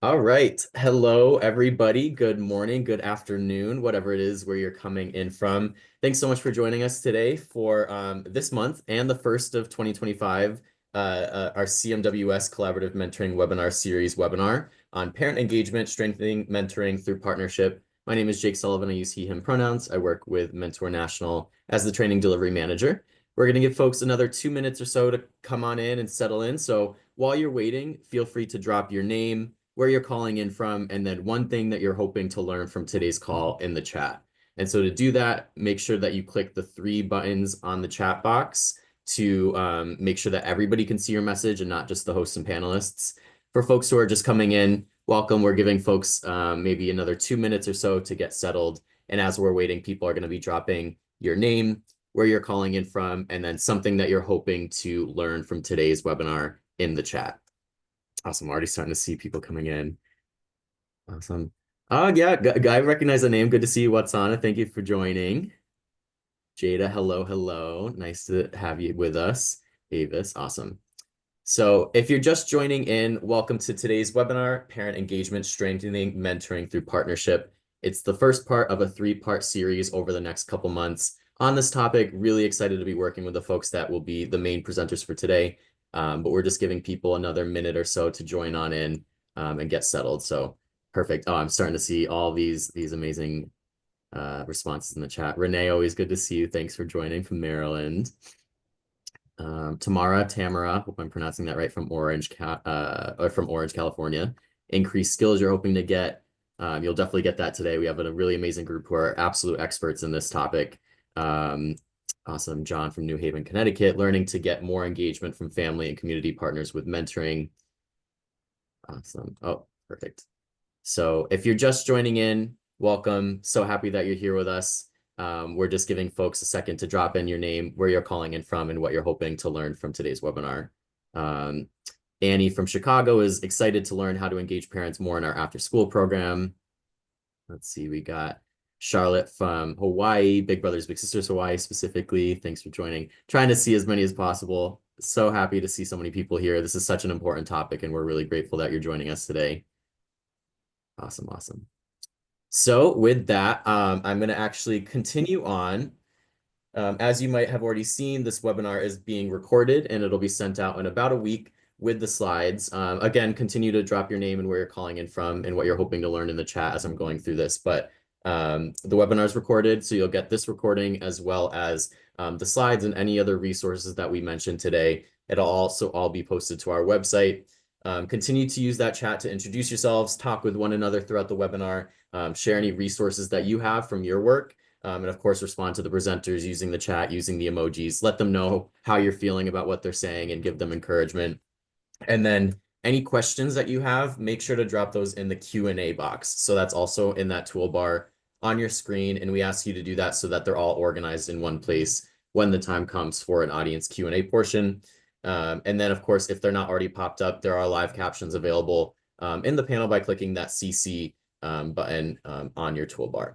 All right. Hello, everybody. Good morning, good afternoon, whatever it is where you're coming in from. Thanks so much for joining us today for this month and the first of 2025, our CMWS Collaborative Mentoring Webinar Series webinar on parent engagement, strengthening mentoring through partnership. My name is Jake Sullivan. I use he, him pronouns. I work with Mentor National as the training delivery manager. We're going to give folks another 2 minutes or so to come on in and settle in. So while you're waiting, feel free to drop your name, where you're calling in from, and then one thing that you're hoping to learn from today's call in the chat. And so to do that, make sure that you click the 3 buttons on the chat box to make sure that everybody can see your message and not just the hosts and panelists. For folks who are just coming in, welcome. We're giving folks maybe another 2 minutes or so to get settled. And as we're waiting, people are going to be dropping your name, where you're calling in from, and then something that you're hoping to learn from today's webinar in the chat. Awesome. I'm already starting to see people coming in. Awesome. Oh, yeah. I recognize the name. Good to see you, Watsana. Thank you for joining. Jada, hello, hello. Nice to have you with us. Avis, awesome. So if you're just joining in, welcome to today's webinar, Parent Engagement, Strengthening Mentoring Through Partnership. It's the first part of a 3-part series over the next couple months on this topic. Really excited to be working with the folks that will be the main presenters for today. But we're just giving people another minute or so to join on in and get settled. So perfect. Oh, I'm starting to see all these amazing responses in the chat. Renee, always good to see you. Thanks for joining from Maryland. Tamara, hope I'm pronouncing that right, from Orange, California. Increased skills you're hoping to get. You'll definitely get that today. We have a really amazing group who are absolute experts in this topic. Awesome. John from New Haven, Connecticut, learning to get more engagement from family and community partners with mentoring. Awesome. Oh, perfect. So if you're just joining in, welcome. So happy that you're here with us. We're just giving folks a second to drop in your name, where you're calling in from, and what you're hoping to learn from today's webinar. Annie from Chicago is excited to learn how to engage parents more in our after-school program. Let's see, we got Charlotte from Hawaii, Big Brothers Big Sisters Hawaii specifically. Thanks for joining. Trying to see as many as possible. So happy to see so many people here. This is such an important topic, and we're really grateful that you're joining us today. Awesome, awesome. So with that, I'm going to actually continue on. As you might have already seen, this webinar is being recorded and it'll be sent out in about a week with the slides. Again, continue to drop your name and where you're calling in from and what you're hoping to learn in the chat as I'm going through this. But the webinar is recorded, so you'll get this recording as well as the slides and any other resources that we mentioned today. It'll also all be posted to our website. Continue to use that chat to introduce yourselves, talk with one another throughout the webinar, share any resources that you have from your work, and of course, respond to the presenters using the chat, using the emojis. Let them know how you're feeling about what they're saying and give them encouragement. And then any questions that you have, make sure to drop those in the Q&A box. So that's also in that toolbar on your screen. And we ask you to do that so that they're all organized in one place when the time comes for an audience Q&A portion. And then, of course, if they're not already popped up, there are live captions available in the panel by clicking that CC button on your toolbar.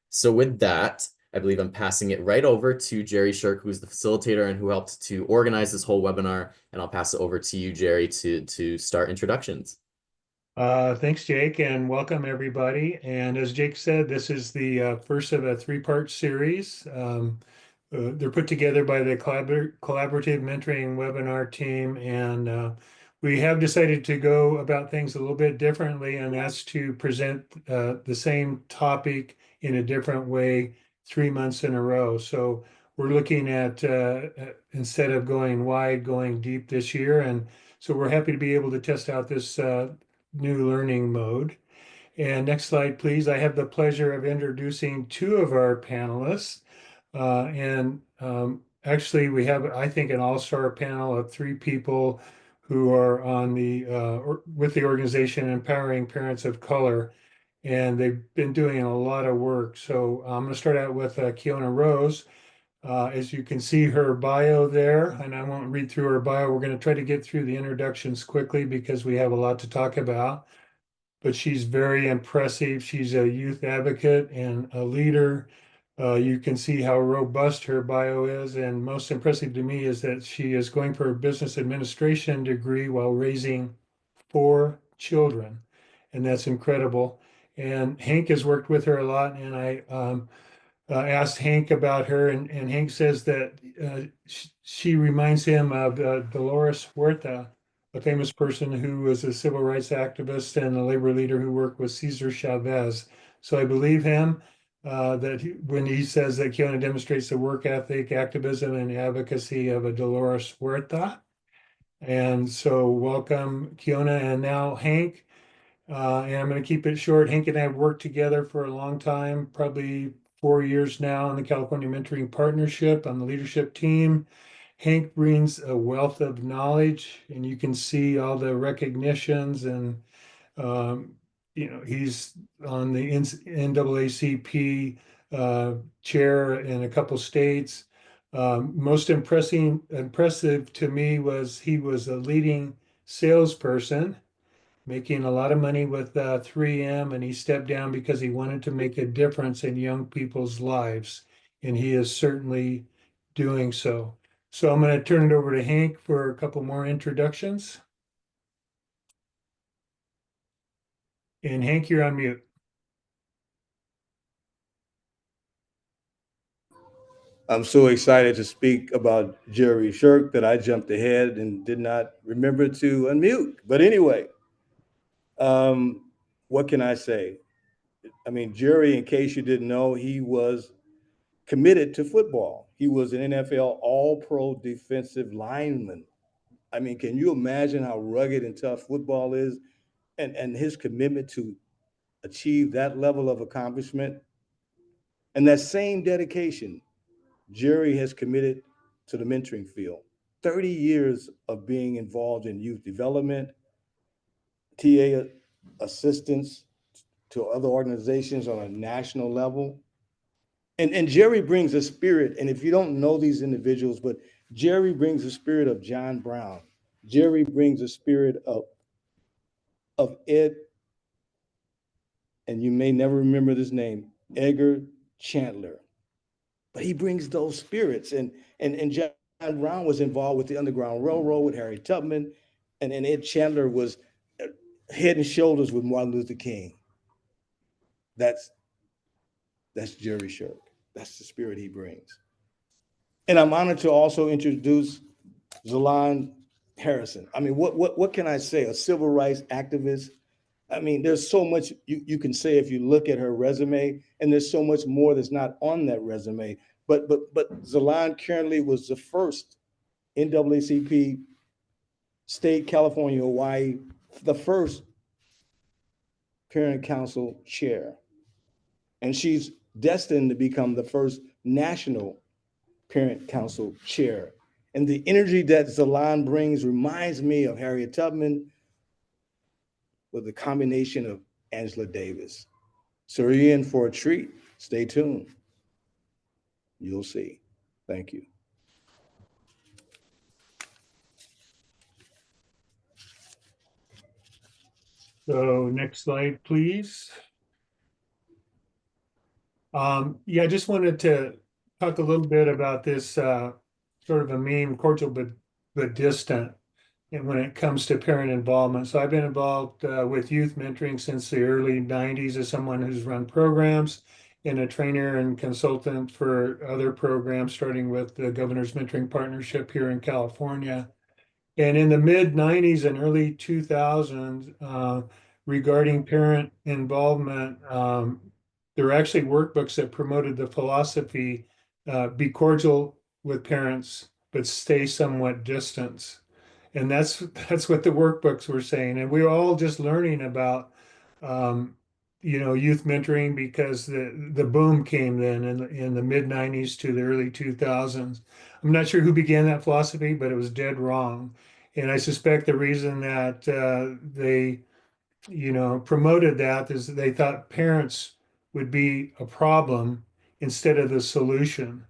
So with that, I believe I'm passing it right over to Jerry Shirk, who's the facilitator and who helped to organize this whole webinar. And I'll pass it over to you, Jerry, to start introductions. Thanks, Jake, and welcome everybody. And as Jake said, this is the first of a 3-part series. They're put together by the Collaborative Mentoring Webinar team, and we have decided to go about things a little bit differently, and that's to present the same topic in a different way 3 months in a row. So we're looking at, instead of going wide, going deep this year. And so we're happy to be able to test out this new learning mode. And next slide, please. I have the pleasure of introducing 2 of our panelists. Actually, we have, I think, an all-star panel of 3 people who are on with the organization Empowering Parents of Color, and they've been doing a lot of work. So I'm going to start out with Kiona Rose. As you can see her bio there, and I won't read through her bio. We're going to try to get through the introductions quickly because we have a lot to talk about. But she's very impressive. She's a youth advocate and a leader. You can see how robust her bio is. And most impressive to me is that she is going for a business administration degree while raising 4 children. and that's incredible. And Hank has worked with her a lot, and I asked Hank about her, and Hank says that she reminds him of Dolores Huerta, a famous person who was a civil rights activist and a labor leader who worked with Cesar Chavez. So I believe him when he says that Kiona demonstrates the work ethic, activism, and advocacy of a Dolores Huerta. And so welcome, Kiona. And now Hank. And I'm going to keep it short. Hank and I have worked together for a long time, probably 4 years now in the California Mentoring Partnership on the leadership team. Hank brings a wealth of knowledge, and you can see all the recognitions and um, he's on the NAACP chair in a couple states. Most impressive to me was he was a leading salesperson making a lot of money with 3M, and he stepped down because he wanted to make a difference in young people's lives, and he is certainly doing so. So I'm going to turn it over to Hank for a couple more introductions. And Hank, you're on mute. I'm so excited to speak about Jerry Shirk that I jumped ahead and did not remember to unmute. But anyway, um, what can I say? I mean, Jerry, in case you didn't know, he was committed to football. He was an NFL All Pro defensive lineman. I mean, can you imagine how rugged and tough football is? And his commitment to achieve that level of accomplishment and that same dedication Jerry has committed to the mentoring field. 30 years of being involved in youth development, TA assistance to other organizations on a national level. And Jerry brings a spirit, and if you don't know these individuals, but Jerry brings the spirit of John Brown. Jerry brings the spirit of Ed, and you may never remember this name, Edgar Chandler. But he brings those spirits. And John Brown was involved with the Underground Railroad with Harry Tubman, and Ed Chandler was head and shoulders with Martin Luther King. That's that's Jerry Shirk. That's the spirit he brings. And I'm honored to also introduce Zalon Harrison. I mean, what can I say? A civil rights activist. I mean, there's so much you can say if you look at her resume, and there's so much more that's not on that resume. But Zalon currently was the first NAACP state, California, Hawaii, the first parent council chair. And she's destined to become the first national parent council chair. And the energy that Zalon brings reminds me of Harriet Tubman with a combination of Angela Davis. So you're in for a treat. Stay tuned. You'll see. Thank you. So next slide, please. Yeah, I just wanted to talk a little bit about this sort of a meme, cordial but distant, and when it comes to parent involvement. So I've been involved with youth mentoring since the early 90s as someone who's run programs and a trainer and consultant for other programs, starting with the Governor's Mentoring Partnership here in California. And in the mid 90s and early 2000s, regarding parent involvement, there were actually workbooks that promoted the philosophy be cordial with parents, but stay somewhat distant. And that's what the workbooks were saying. And we were all just learning about um, youth mentoring because the boom came then in the mid 90s to the early 2000s. I'm not sure who began that philosophy, but it was dead wrong. And I suspect the reason that they, promoted that is that they thought parents would be a problem instead of the solution.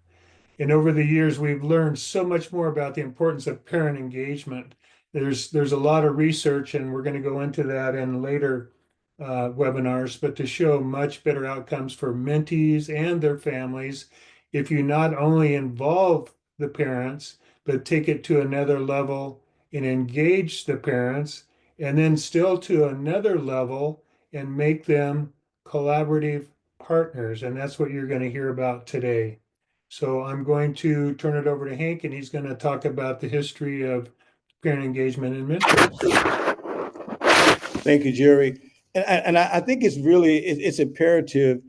And over the years, we've learned so much more about the importance of parent engagement. There's a lot of research, and we're going to go into that in later webinars, but to show much better outcomes for mentees and their families if you not only involve the parents, but take it to another level and engage the parents, and then still to another level and make them collaborative partners. And that's what you're going to hear about today. So I'm going to turn it over to Hank, and he's going to talk about the history of parent engagement and mentoring. Thank you, Jerry. And I think it's really, it's imperative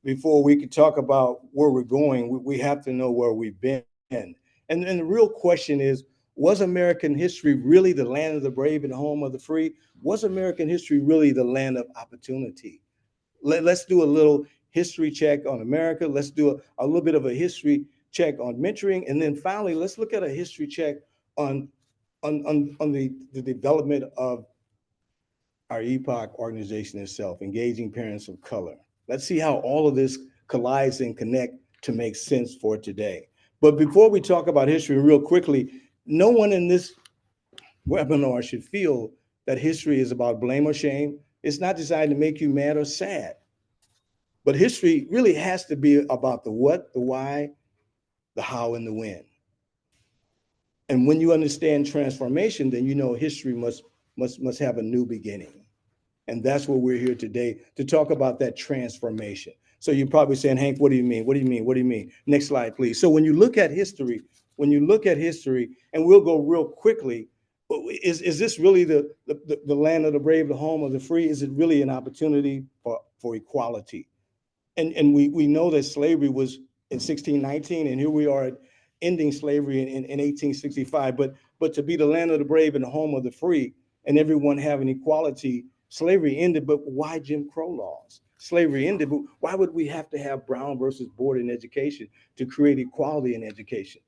before we can talk about where we're going, we have to know where we've been. And the real question is, was American history really the land of the brave and home of the free? Was American history really the land of opportunity? Let's do a little history check on America. Let's do a little bit of a history check on mentoring. And then finally, let's look at a history check on, on the development of our EPOC organization itself, engaging parents of color. Let's see how all of this collides and connect to make sense for today. But before we talk about history real quickly, no one in this webinar should feel that history is about blame or shame. It's not designed to make you mad or sad. But history really has to be about the what, the why, the how, and the when. And when you understand transformation, then you know history must have a new beginning. And that's what we're here today to talk about, that transformation. So you're probably saying, Hank, what do you mean? What do you mean? What do you mean? Next slide, please. So when you look at history, and we'll go real quickly, is this really the land of the brave, the home of the free? Is it really an opportunity for equality? And we know that slavery was in 1619, and here we are ending slavery in 1865. But to be the land of the brave and the home of the free, and everyone having equality, slavery ended. But why Jim Crow laws? Slavery ended, but why would we have to have Brown versus Board in education to create equality in education?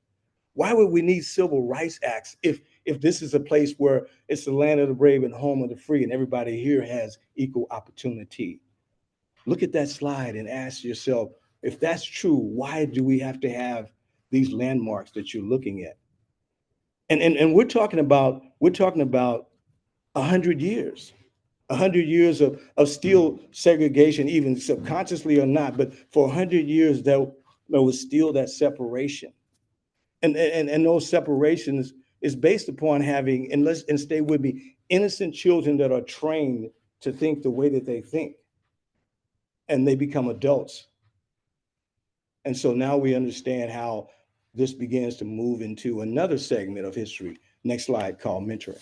Why would we need civil rights acts if this is a place where it's the land of the brave and home of the free, and everybody here has equal opportunity? Look at that slide and ask yourself, if that's true, why do we have to have these landmarks that you're looking at? And we're talking about 100 years. 100 years of still segregation, even subconsciously or not, but for 100 years there was still that separation. And those separations is based upon having, and stay with me, innocent children that are trained to think the way that they think, and they become adults. And so now we understand how this begins to move into another segment of history. Next slide, called mentoring.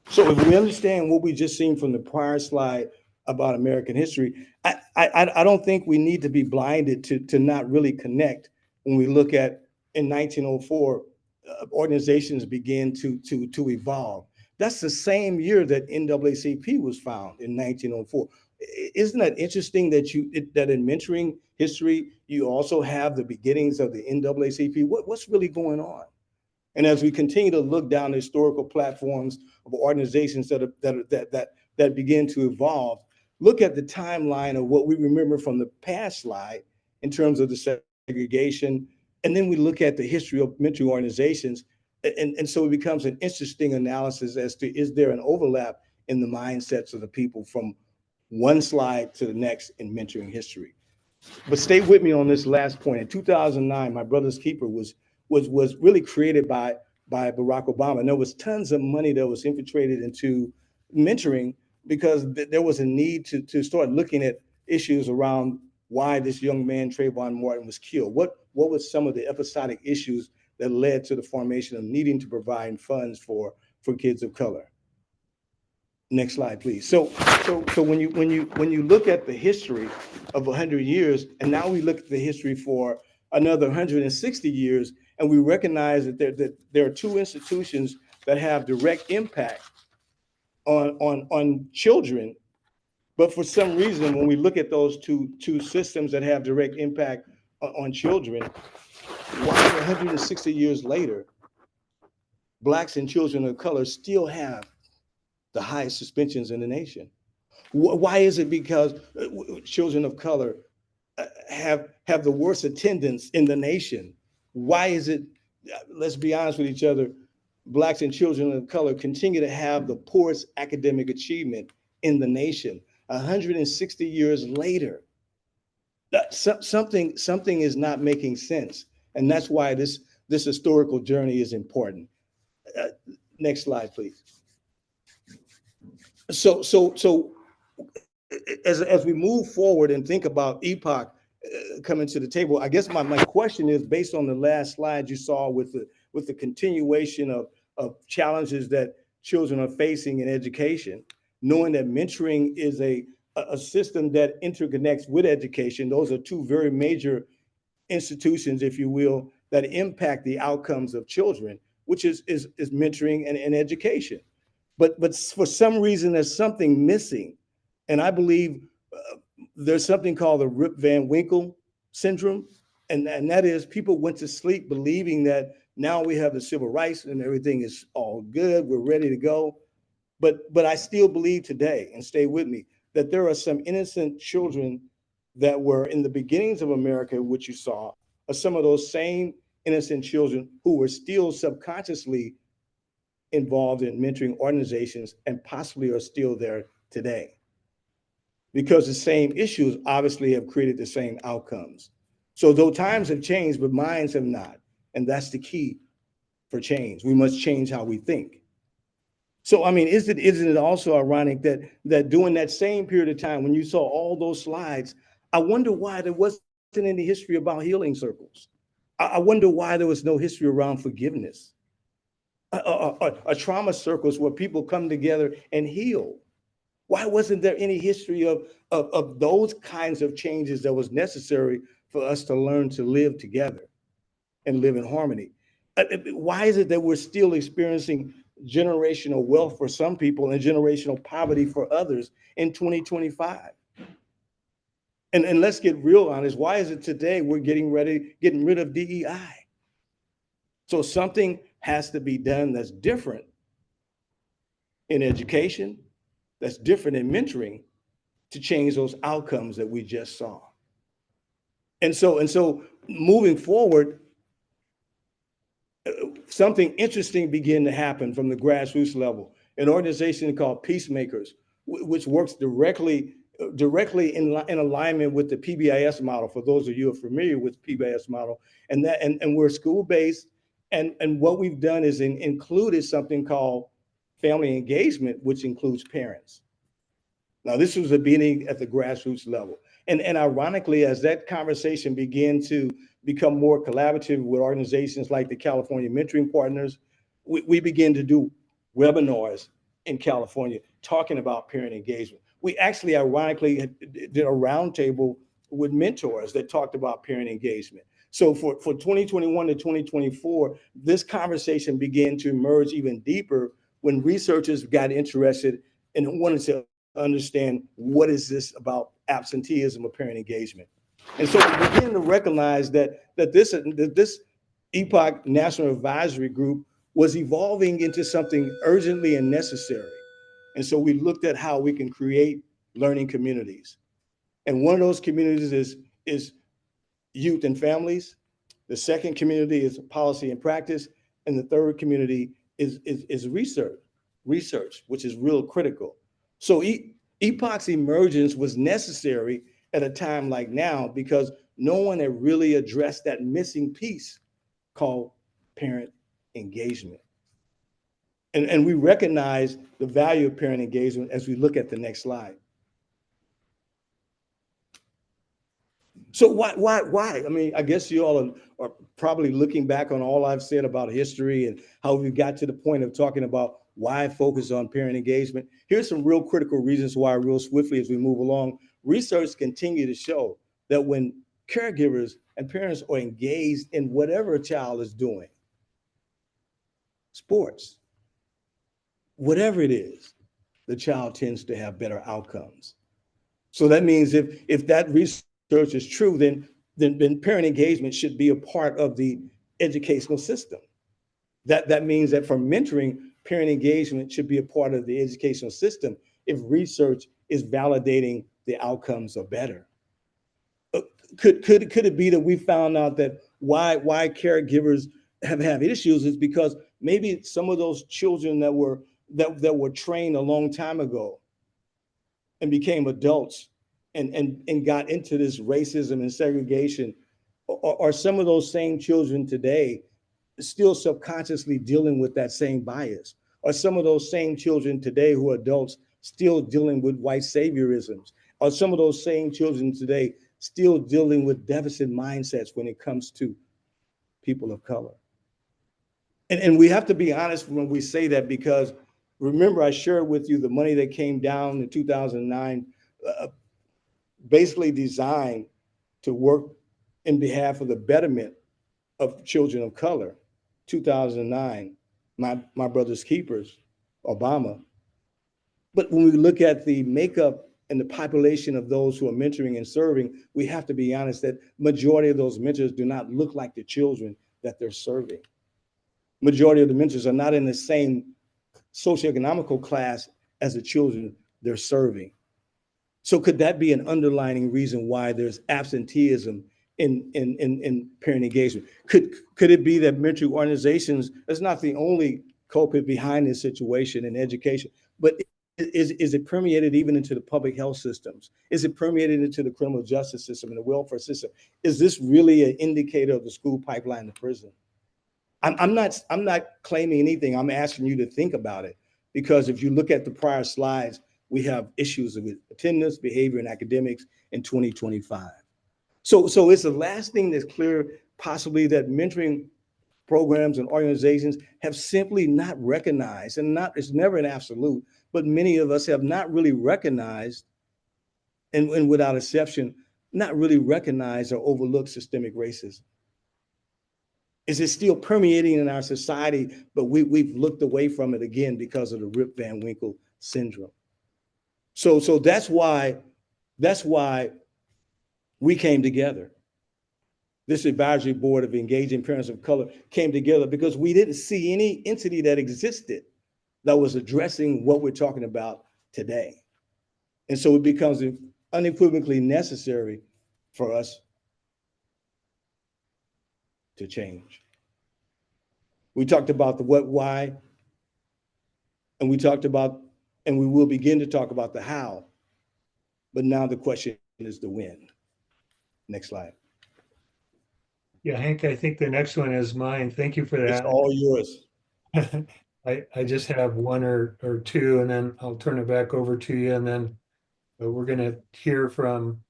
So if we understand what we just seen from the prior slide about American history, I don't think we need to be blinded to not really connect when we look at, in 1904, organizations began to evolve. That's the same year that NAACP was found, in 1904. Isn't that interesting that that in mentoring history, you also have the beginnings of the NAACP? What's really going on? And as we continue to look down the historical platforms of organizations that begin to evolve, look at the timeline of what we remember from the past slide in terms of the segregation, and then we look at the history of mentoring organizations, and so it becomes an interesting analysis as to, is there an overlap in the mindsets of the people from one slide to the next in mentoring history? But stay with me on this last point. In 2009, My Brother's Keeper was really created by Barack Obama. And there was tons of money that was infiltrated into mentoring because there was a need to start looking at issues around why this young man, Trayvon Martin, was killed. What was some of the episodic issues that led to the formation of needing to provide funds for kids of color? Next slide, please. So when you look at the history of 100 years, and now we look at the history for another 160 years, and we recognize that there are two institutions that have direct impact on children. But for some reason, when we look at those two systems that have direct impact on children, why 160 years later, Blacks and children of color still have the highest suspensions in the nation? Why is it? Because children of color have the worst attendance in the nation? Why is it, let's be honest with each other, Blacks and children of color continue to have the poorest academic achievement in the nation 160 years later? Something is not making sense. And that's why this historical journey is important. Next slide, please. So as we move forward and think about epoch coming to the table, I guess my question is based on the last slide you saw with the continuation of challenges that children are facing in education, knowing that mentoring is a system that interconnects with education. Those are two very major institutions, if you will, that impact the outcomes of children, which is mentoring and education. But for some reason, there's something missing, and I believe there's something called the Rip Van Winkle syndrome, and that is people went to sleep believing that now we have the civil rights and everything is all good, we're ready to go. But I still believe today, and stay with me, that there are some innocent children that were in the beginnings of America, which you saw, are some of those same innocent children who were still subconsciously involved in mentoring organizations and possibly are still there today. Because the same issues obviously have created the same outcomes. So though times have changed, but minds have not. And that's the key for change. We must change how we think. So I mean, isn't it also ironic that during that same period of time when you saw all those slides, I wonder why there wasn't any history about healing circles. I wonder why there was no history around forgiveness, a trauma circles where people come together and heal. Why wasn't there any history of those kinds of changes that was necessary for us to learn to live together and live in harmony? Why is it that we're still experiencing generational wealth for some people and generational poverty for others in 2025? And let's get real honest. Why is it today we're getting rid of DEI? So something has to be done that's different in education, that's different in mentoring to change those outcomes that we just saw. And so moving forward, something interesting began to happen from the grassroots level. An organization called Peacemakers, which works directly in alignment with the PBIS model. For those of you who are familiar with PBIS model, and we're school based, and what we've done is included something called family engagement, which includes parents. Now, this was a beginning at the grassroots level. And ironically, as that conversation began to become more collaborative with organizations like the California Mentoring Partners, we began to do webinars in California talking about parent engagement. We actually, ironically, did a roundtable with mentors that talked about parent engagement. So for 2021 to 2024, this conversation began to emerge even deeper when researchers got interested and wanted to understand what is this about absenteeism or parent engagement. And so we begin to recognize that this Epoch National Advisory Group was evolving into something urgently and necessary. And so we looked at how we can create learning communities. And one of those communities is youth and families. The second community is policy and practice. And the third community is research, which is real critical. So Epoch's emergence was necessary at a time like now because no one had really addressed that missing piece called parent engagement. And we recognize the value of parent engagement as we look at the next slide. So why? I mean, I guess you all are probably looking back on all I've said about history and how we got to the point of talking about why focus on parent engagement. Here's some real critical reasons why, real swiftly as we move along. Research continue to show that when caregivers and parents are engaged in whatever a child is doing, sports, whatever it is, the child tends to have better outcomes. So that means if that research is true, then parent engagement should be a part of the educational system. That means that for mentoring, parent engagement should be a part of the educational system if research is validating the outcomes are better. Could it be that we found out that why caregivers have issues is because maybe some of those children that were trained a long time ago and became adults and got into this racism and segregation are some of those same children today still subconsciously dealing with that same bias? Are some of those same children today who are adults still dealing with white saviorisms? Are some of those same children today still dealing with deficit mindsets when it comes to people of color? And we have to be honest when we say that, because remember, I shared with you the money that came down in 2009, basically designed to work in behalf of the betterment of children of color. 2009, my brother's keepers, Obama. But when we look at the makeup and the population of those who are mentoring and serving, we have to be honest that majority of those mentors do not look like the children that they're serving. Majority of the mentors are not in the same socioeconomical class as the children they're serving. So could that be an underlying reason why there's absenteeism in parent engagement? Could it be that mentoring organizations is not the only culprit behind this situation in education, but is it permeated even into the public health systems? Is it permeated into the criminal justice system and the welfare system? Is this really an indicator of the school pipeline to prison? I'm not claiming anything. I'm asking you to think about it, because if you look at the prior slides, we have issues with attendance, behavior, and academics in 2025. So it's the last thing that's clear, possibly, that mentoring programs and organizations have simply not recognized, and it's never an absolute, but many of us have not really recognized, and without exception, not really recognized or overlooked systemic racism. Is it still permeating in our society, but we've looked away from it again because of the Rip Van Winkle syndrome. So that's why we came together. This advisory board of engaging parents of color came together because we didn't see any entity that existed that was addressing what we're talking about today. And so it becomes unequivocally necessary for us to change. We talked about the what, why, and we talked about, and we will begin to talk about the how, but now the question is the when. Next slide. Yeah, Hank, I think the next one is mine. Thank you for It's that. all yours. I just have one or two, and then I'll turn it back over to you, and then we're going to hear from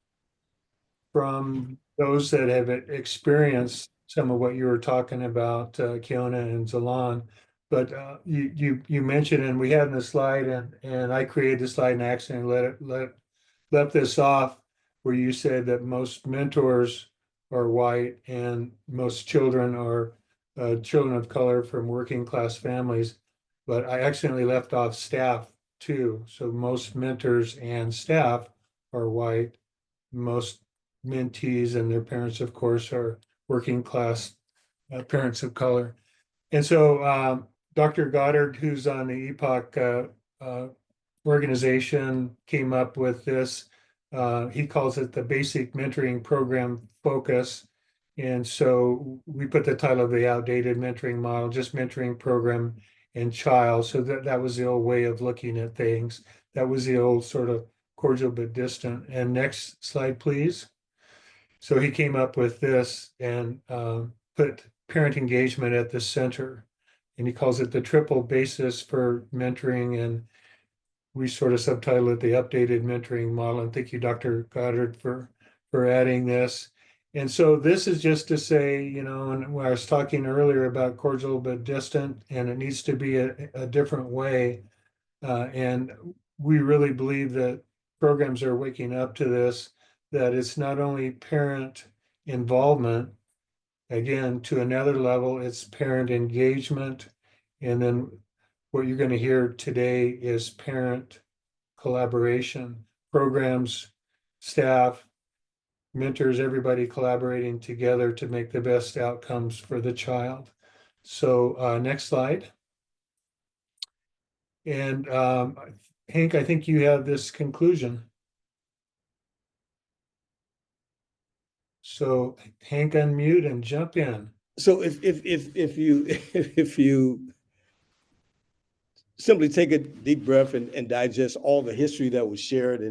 those that have experienced some of what you were talking about, Kiona and Zalan. But you mentioned, and we had in the slide, and I created the slide and accidentally left this off, where you said that most mentors are white and most children are children of color from working class families. But I accidentally left off staff too. So most mentors and staff are white. Most mentees and their parents, of course, are working class parents of color. And so Dr. Goddard, who's on the EPOC organization, came up with this. He calls it the Basic Mentoring Program Focus. And so we put the title of the outdated mentoring model, just mentoring program and child. So that was the old way of looking at things. That was the old sort of cordial but distant. And next slide, please. So he came up with this and put parent engagement at the center. And he calls it the triple basis for mentoring. And we sort of subtitle it the updated mentoring model. And thank you, Dr. Goddard, for adding this. And so this is just to say, you know, and when I was talking earlier about cordial but distant, and it needs to be a different way. And we really believe that programs are waking up to this, that it's not only parent involvement, again, to another level, it's parent engagement. And then what you're going to hear today is parent collaboration, programs, staff, mentors, everybody collaborating together to make the best outcomes for the child. So next slide. And Hank, I think you have this conclusion. So Hank, unmute and jump in. So if you simply take a deep breath and digest all the history that was shared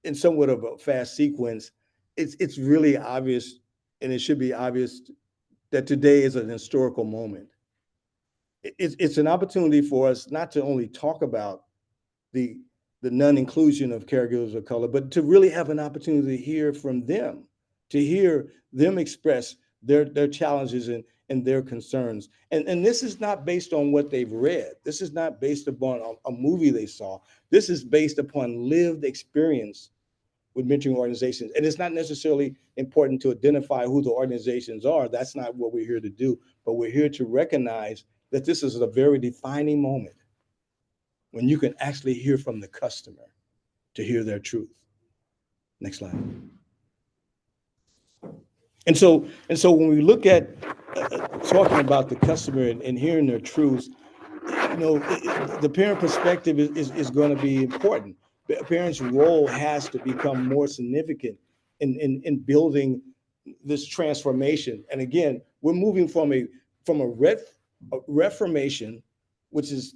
in somewhat of a fast sequence, it's really obvious, and it should be obvious, that today is an historical moment. It's an opportunity for us not to only talk about the the non-inclusion of caregivers of color, but to really have an opportunity to hear from them, to hear them express their challenges and their concerns. And this is not based on what they've read. This is not based upon a movie they saw. This is based upon lived experience with mentoring organizations. And it's not necessarily important to identify who the organizations are. That's not what we're here to do. But we're here to recognize that this is a very defining moment when you can actually hear from the customer to hear their truth. Next slide. And so when we look at talking about the customer and hearing their truths, the parent perspective is going to be important. A parent's role has to become more significant in building this transformation. And again, we're moving from a reformation, which is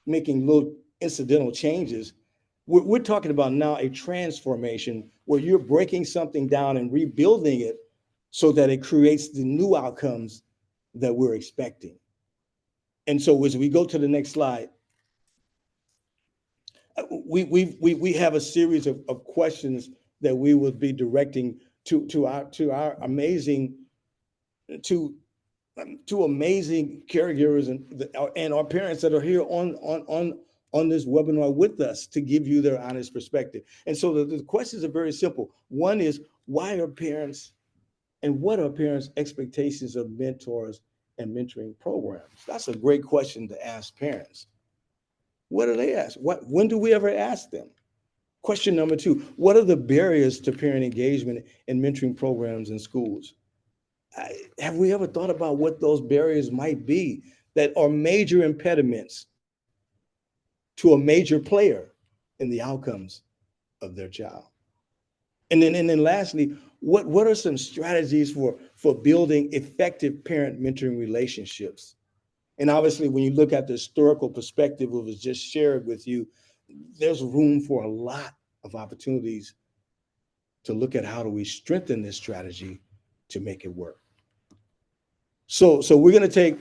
making little incidental changes. We're talking about now a transformation where you're breaking something down and rebuilding it so that it creates the new outcomes that we're expecting. And so as we go to the next slide, we have a series of questions that we will be directing to our amazing amazing caregivers and our parents that are here on this webinar with us to give you their honest perspective. And so the questions are very simple. One is, why are parents and what are parents' expectations of mentors and mentoring programs? That's a great question to ask parents. What do they ask? When do we ever ask them? Question number two, what are the barriers to parent engagement in mentoring programs in schools? Have we ever thought about what those barriers might be that are major impediments to a major player in the outcomes of their child? And then lastly, what are some strategies for building effective parent mentoring relationships? And obviously, when you look at the historical perspective that was just shared with you, there's room for a lot of opportunities to look at how do we strengthen this strategy to make it work. So we're going to take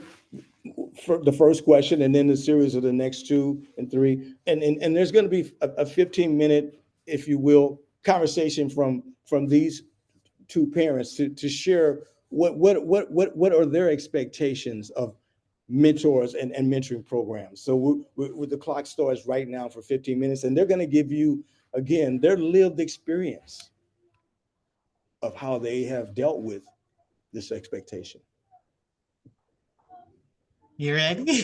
the first question and then the series of the next 2 and 3. And there's going to be a 15-minute, if you will, conversation from these two parents to share what are their expectations of mentors and mentoring programs. So the clock starts right now for 15 minutes, and they're going to give you, again, their lived experience of how they have dealt with this expectation. You ready?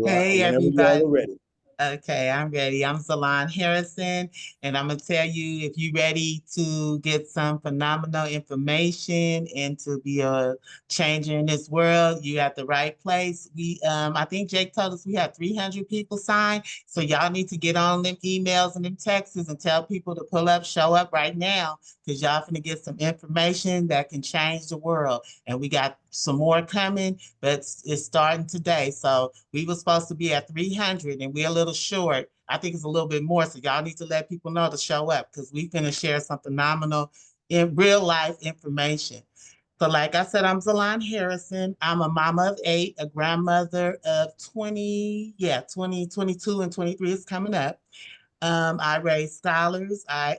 Hey, everybody. Y'all are ready. Okay, I'm ready. I'm Salon Harrison, and I'm gonna tell you, if you're ready to get some phenomenal information and to be a changer in this world, you at the right place. I think Jake told us we have 300 people signed, so y'all need to get on them emails and them texts and tell people to pull up, show up right now, because y'all finna get some information that can change the world. And we got some more coming, but it's starting today. So we were supposed to be at 300 and we're a little short. I think it's a little bit more. So y'all need to let people know to show up, because we're going to share some phenomenal in real life information. So like I said, I'm Zalon Harrison. I'm a mama of 8, a grandmother of 20, 22 and 23 is coming up. I raised scholars. I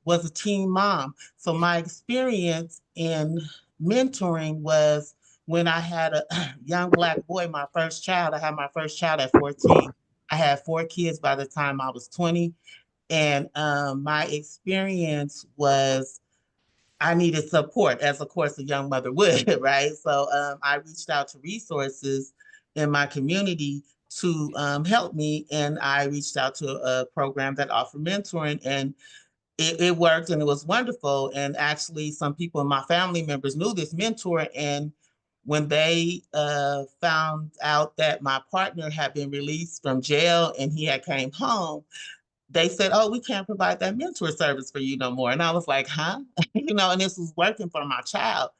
was a teen mom. So my experience in mentoring was when I had a young Black boy, my first child. I had my first child at 14. I had 4 kids by the time I was 20. And my experience was I needed support, as of course a young mother would, right? So I reached out to resources in my community to help me, and I reached out to a program that offered mentoring, and it worked, and it was wonderful. And actually, some people in my family members knew this mentor, and when they found out that my partner had been released from jail and he had came home, they said, oh, we can't provide that mentor service for you no more. And I was like, huh? And this was working for my child.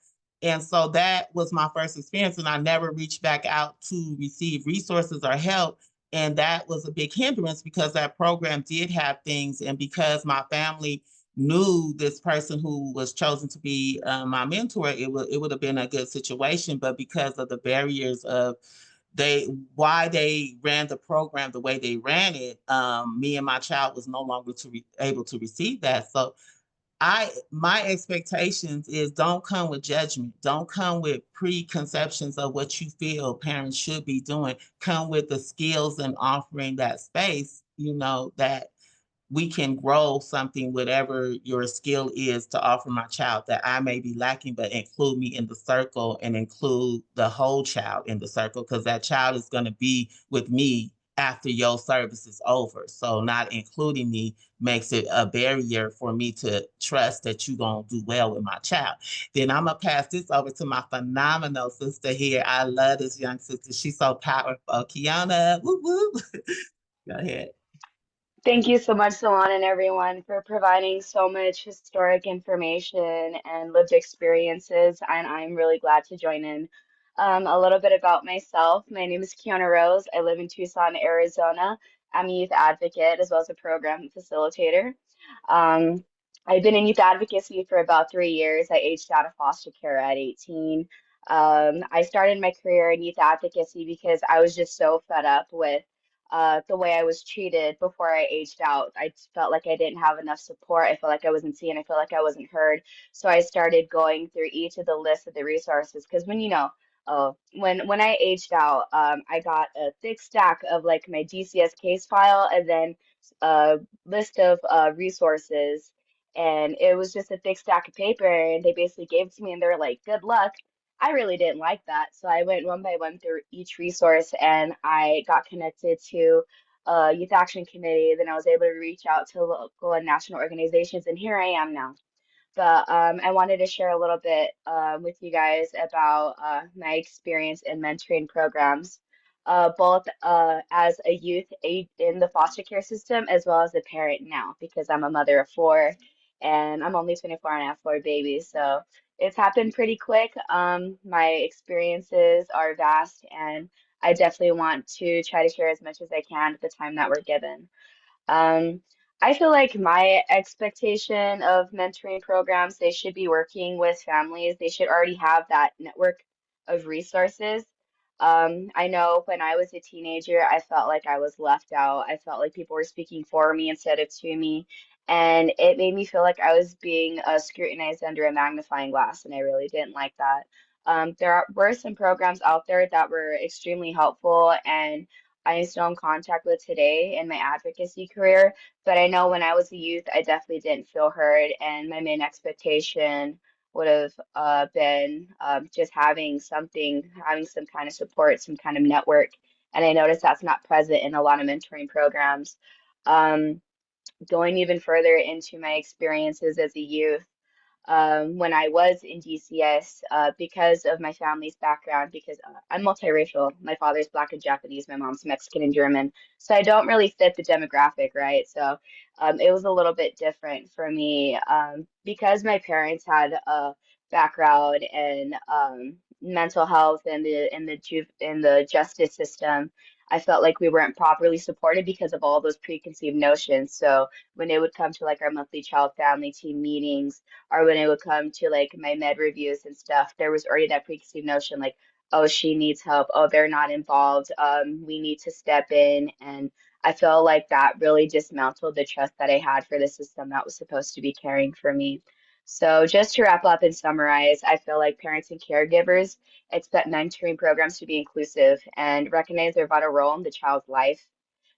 And so that was my first experience. And I never reached back out to receive resources or help. And that was a big hindrance, because that program did have things. And because my family knew this person who was chosen to be my mentor, it would have been a good situation. But because of the barriers of why they ran the program the way they ran it, me and my child was no longer able to receive that. So my expectations is don't come with judgment. Don't come with preconceptions of what you feel parents should be doing. Come with the skills and offering that space, that we can grow something, whatever your skill is, to offer my child that I may be lacking, but include me in the circle and include the whole child in the circle, because that child is going to be with me after your service is over. So not including me makes it a barrier for me to trust that you're going to do well with my child. Then I'm going to pass this over to my phenomenal sister here. I love this young sister. She's so powerful. Kiana, woo woo. Go ahead. Thank you so much, Salon, and everyone, for providing so much historic information and lived experiences. And I'm really glad to join in. A little bit about myself. My name is Kiana Rose. I live in Tucson, Arizona. I'm a youth advocate as well as a program facilitator. Um, I've been in youth advocacy for about 3 years. I aged out of foster care at 18. I started my career in youth advocacy because I was just so fed up with the way I was treated before I aged out. I felt like I didn't have enough support. I felt like I wasn't seen. I felt like I wasn't heard. So I started going through each of the lists of the resources because when I aged out, I got a thick stack of like my DCS case file and then a list of resources. And it was just a thick stack of paper, and they basically gave it to me, and they're like, "Good luck." I really didn't like that. So I went one by one through each resource and I got connected to a youth action committee. Then I was able to reach out to local and national organizations, and here I am now. But I wanted to share a little bit with you guys about my experience in mentoring programs, both as a youth in the foster care system as well as a parent now, because I'm a mother of four and I'm only 24 and I have four babies. So it's happened pretty quick. My experiences are vast, and I definitely want to try to share as much as I can at the time that we're given. Um, I feel like my expectation of mentoring programs, they should be working with families. They should already have that network of resources. I know when I was a teenager, I felt like I was left out. I felt like people were speaking for me instead of to me. And it made me feel like I was being scrutinized under a magnifying glass, and I really didn't like that. Were some programs out there that were extremely helpful, and I am still in contact with today in my advocacy career. But I know when I was a youth, I definitely didn't feel heard, and my main expectation would have been just having some kind of support, some kind of network. And I noticed that's not present in a lot of mentoring programs. Um, Going even further into my experiences as a youth, when I was in DCS, because of my family's background, because I'm multiracial. My father's Black and Japanese, my mom's Mexican and German. So I don't really fit the demographic, right? So it was a little bit different for me because my parents had a background in mental health and in the justice system. I felt like we weren't properly supported because of all those preconceived notions. So when it would come to like our monthly child family team meetings, or when it would come to like my med reviews and stuff, there was already that preconceived notion like, oh, she needs help. Oh, they're not involved. We need to step in. And I feel like that really dismantled the trust that I had for the system that was supposed to be caring for me. So just to wrap up and summarize, I feel like parents and caregivers expect mentoring programs to be inclusive and recognize their vital role in the child's life.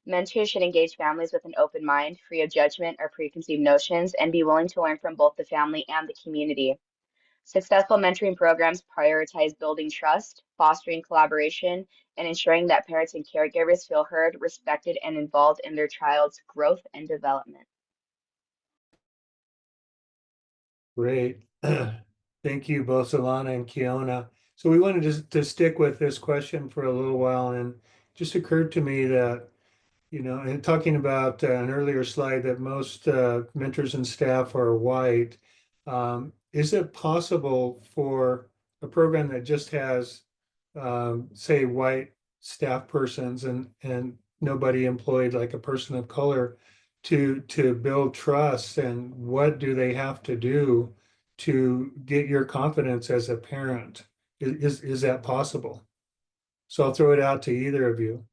Mentors should engage families with an open mind, free of judgment or preconceived notions, and be willing to learn from both the family and the community. Successful mentoring programs prioritize building trust, fostering collaboration, and ensuring that parents and caregivers feel heard, respected, and involved in their child's growth and development. Great. Thank you both, Alana and Kiona. So we wanted to stick with this question for a little while, and it just occurred to me that, and talking about an earlier slide that most mentors and staff are white, is it possible for a program that just has, say, white staff persons and nobody employed, like a person of color, to build trust? And what do they have to do to get your confidence as a parent? Is that possible? So I'll throw it out to either of you.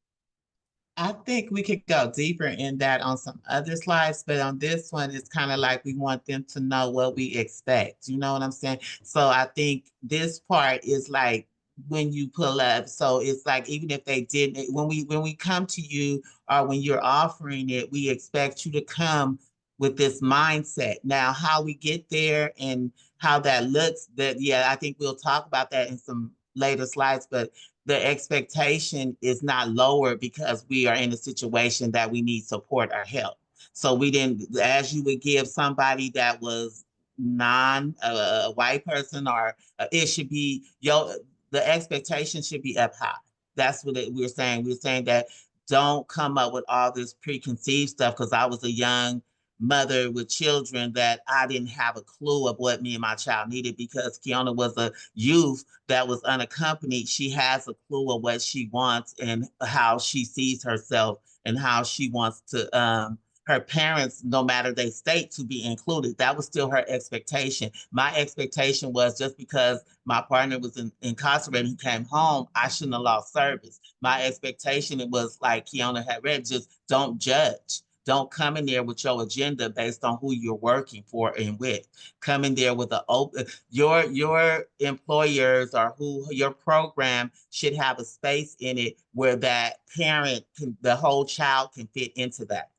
I think we could go deeper in that on some other slides, but on this one, it's kind of like we want them to know what we expect. You know what I'm saying? So I think this part is like when you pull up. So it's like even if they didn't, when we come to you or when you're offering it, we expect you to come with this mindset. Now, how we get there and how that looks, that yeah, I think we'll talk about that in some later slides, but the expectation is not lower because we are in a situation that we need support or help. So we didn't, as you would give somebody that was a white person, or it should be the expectation should be up high. That's what we're saying. We're saying that don't come up with all this preconceived stuff, because I was a young mother with children that I didn't have a clue of what me and my child needed, because Kiana was a youth that was unaccompanied. She has a clue of what she wants and how she sees herself and how she wants to her parents, no matter their state, to be included. That was still her expectation. My expectation was just because my partner was incarcerated, he came home, I shouldn't have lost service. My expectation, it was like Kiana had read, just don't judge. Don't come in there with your agenda based on who you're working for and with. Come in there with an open, your employers or who your program should have a space in it where that parent can, the whole child can fit into that.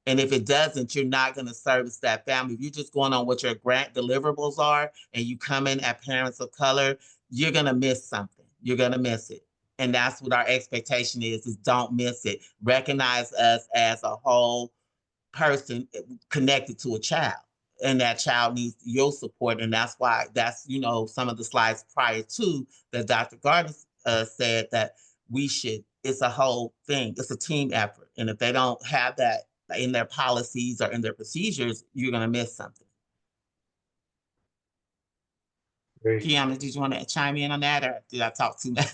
And if it doesn't, you're not going to service that family. If you're just going on what your grant deliverables are and you come in at parents of color, you're going to miss something. You're going to miss it. And that's what our expectation is don't miss it. Recognize us as a whole person connected to a child. And that child needs your support. And that's why that's, some of the slides prior to that Dr. Gardner said that we should, it's a whole thing. It's a team effort. And if they don't have that in their policies or in their procedures, you're going to miss something. Great. Kiana, did you want to chime in on that, or did I talk too much?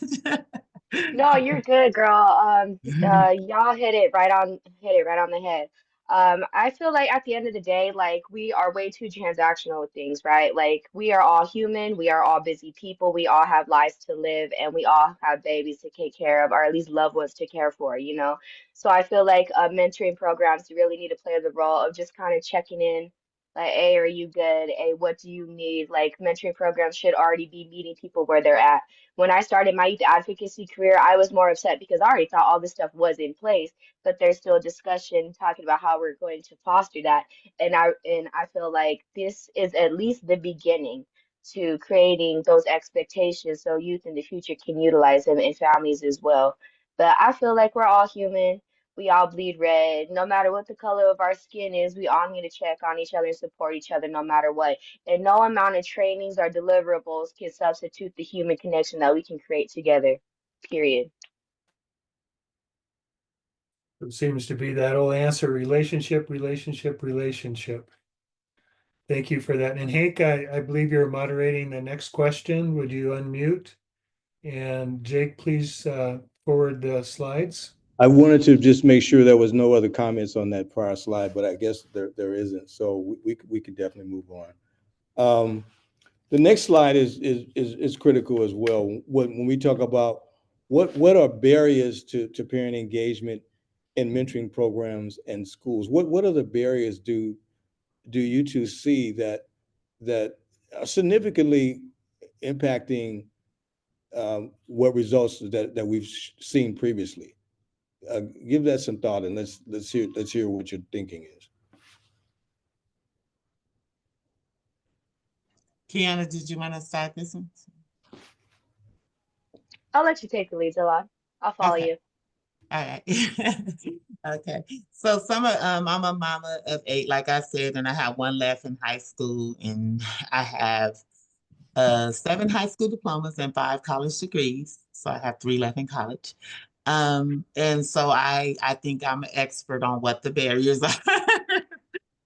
No, you're good, girl. Y'all hit it right on the head. I feel like at the end of the day, like we are way too transactional with things, right? Like we are all human, we are all busy people, we all have lives to live, and we all have babies to take care of, or at least loved ones to care for, you know? So I feel like mentoring programs really need to play the role of just kind of checking in, like, hey, are you good? Hey, what do you need? Like mentoring programs should already be meeting people where they're at. When I started my youth advocacy career, I was more upset because I already thought all this stuff was in place, but there's still a discussion talking about how we're going to foster that. And I feel like this is at least the beginning to creating those expectations so youth in the future can utilize them and families as well. But I feel like we're all human. We all bleed red. No matter what the color of our skin is, we all need to check on each other and support each other no matter what. And no amount of trainings or deliverables can substitute the human connection that we can create together, period. It seems to be that old answer, relationship, relationship, relationship. Thank you for that. And Hank, I believe you're moderating the next question. Would you unmute? And Jake, please forward the slides. I wanted to just make sure there was no other comments on that prior slide, but I guess there isn't. So we could definitely move on. The next slide is critical as well. When we talk about what are barriers to parent engagement in mentoring programs and schools, what are the barriers do you two see that are significantly impacting what results that we've seen previously? Give that some thought, and let's hear what your thinking is. Kiana, did you want to start this one? I'll let you take the lead, Zillah. I'll follow Okay. you. All right. Okay. So I'm a mama of 8, like I said, and I have 1 left in high school, and I have 7 high school diplomas and 5 college degrees. So I have 3 left in college. And so I think I'm an expert on what the barriers are.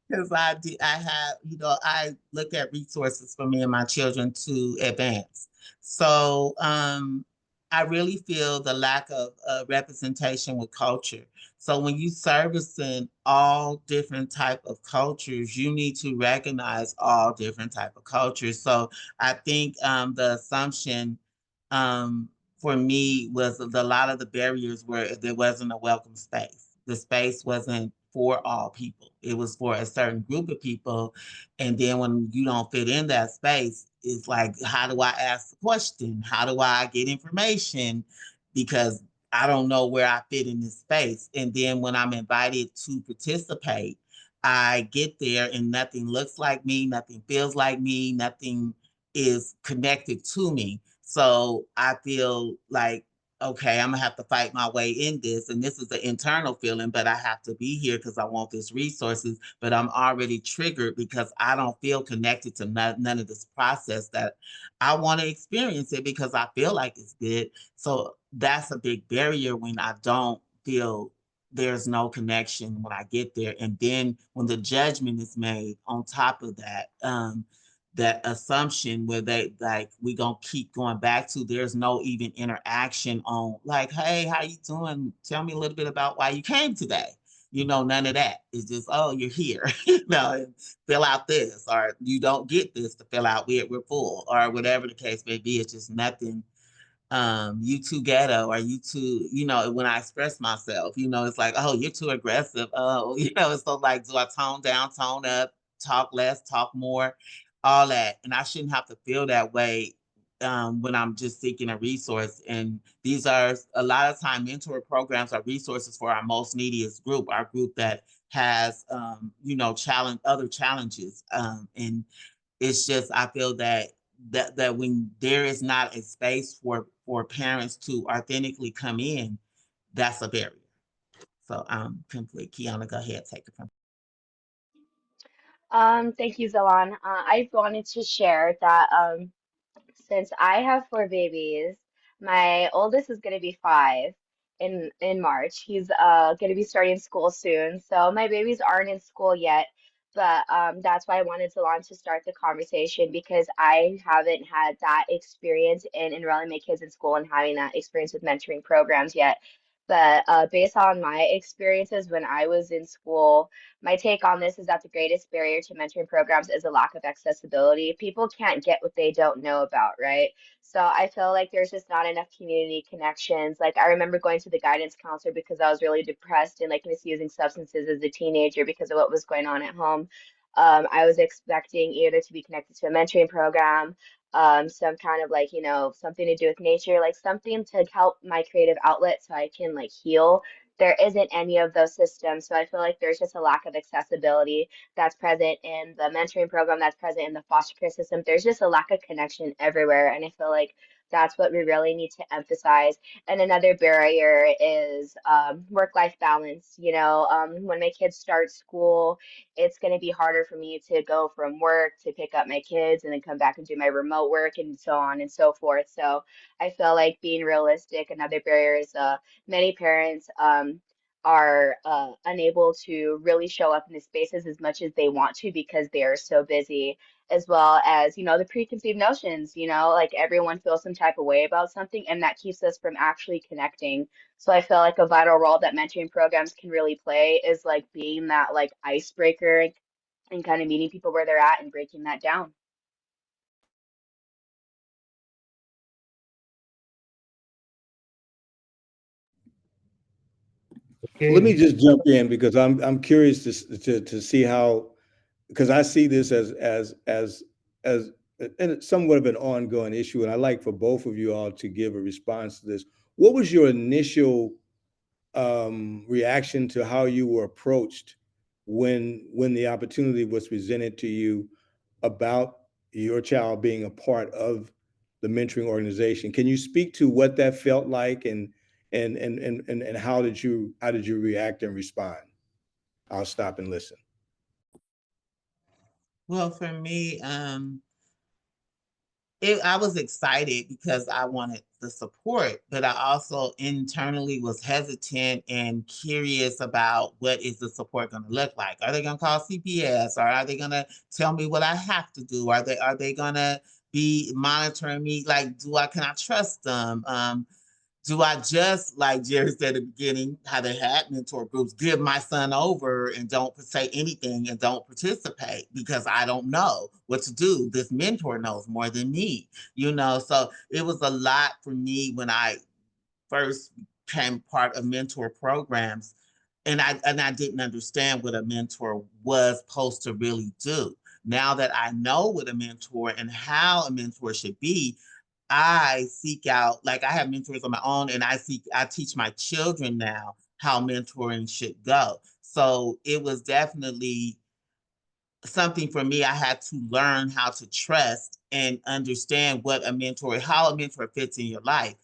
Because I have, I look at resources for me and my children to advance. So I really feel the lack of representation with culture. So when you servicing all different type of cultures, you need to recognize all different type of cultures. So I think the assumption for me was a lot of the barriers where there wasn't a welcome space. The space wasn't for all people. It was for a certain group of people. And then when you don't fit in that space, it's like, how do I ask the question? How do I get information? Because I don't know where I fit in this space. And then when I'm invited to participate, I get there and nothing looks like me, nothing feels like me, nothing is connected to me. So I feel like, okay, I'm gonna have to fight my way in this. And this is an internal feeling, but I have to be here because I want these resources. But I'm already triggered because I don't feel connected to none of this process that I want to experience it because I feel like it's good. So that's a big barrier when I don't feel there's no connection when I get there. And then when the judgment is made on top of that, that assumption where they like we gonna keep going back to there's no even interaction on like, hey, how you doing? Tell me a little bit about why you came today. You know, none of that. It's just, oh, you're here. No, fill out this, or you don't get this to fill out. We're full, or whatever the case may be. It's just nothing you too ghetto, or you too, you know, when I express myself, you know, it's like, oh, you're too aggressive. Oh, you know, it's so like, do I tone down, tone up, talk less, talk more, all that. And I shouldn't have to feel that way when I'm just seeking a resource. And these are a lot of time mentor programs are resources for our most neediest group, our group that has, you know, other challenges. And it's just, I feel that when there is not a space for parents to authentically come in, that's a barrier. So complete. Kiana, go ahead, take it from. Thank you, Zalan. I wanted to share that since I have four babies, my oldest is going to be 5 in March. He's going to be starting school soon. So my babies aren't in school yet, but that's why I wanted to launch to start the conversation because I haven't had that experience in enrolling my kids in school and having that experience with mentoring programs yet. But based on my experiences when I was in school, my take on this is that the greatest barrier to mentoring programs is a lack of accessibility. People can't get what they don't know about, right? So I feel like there's just not enough community connections. Like I remember going to the guidance counselor because I was really depressed and like misusing substances as a teenager because of what was going on at home. I was expecting either to be connected to a mentoring program, some kind of like, you know, something to do with nature, like something to help my creative outlet so I can like heal. There isn't any of those systems. So I feel like there's just a lack of accessibility that's present in the mentoring program, that's present in the foster care system. There's just a lack of connection everywhere. And I feel like that's what we really need to emphasize. And another barrier is work-life balance. You know, when my kids start school, it's going to be harder for me to go from work to pick up my kids and then come back and do my remote work and so on and so forth. So I feel like being realistic, another barrier is many parents are unable to really show up in the spaces as much as they want to because they are so busy, as well as, you know, the preconceived notions, you know, like everyone feels some type of way about something, and that keeps us from actually connecting. So I feel like a vital role that mentoring programs can really play is like being that like icebreaker and kind of meeting people where they're at and breaking that down. Let me Okay. just jump in because I'm curious to see how, because I see this as and it's somewhat of an ongoing issue, and I'd like for both of you all to give a response to this. What was your initial reaction to how you were approached when the opportunity was presented to you about your child being a part of the mentoring organization? Can you speak to what that felt like and how did you react and respond? I'll stop and listen. Well, for me, I was excited because I wanted the support, but I also internally was hesitant and curious about what is the support going to look like. Are they going to call CPS, or are they going to tell me what I have to do? Are they going to be monitoring me? Like, can I trust them? do I just, like Jerry said at the beginning, how they had mentor groups, give my son over and don't say anything and don't participate because I don't know what to do? This mentor knows more than me, So it was a lot for me when I first became part of mentor programs, and I didn't understand what a mentor was supposed to really do. Now that I know what a mentor and how a mentor should be, I seek out, like I have mentors on my own, and I teach my children now how mentoring should go. So it was definitely something for me. I had to learn how to trust and understand how a mentor fits in your life.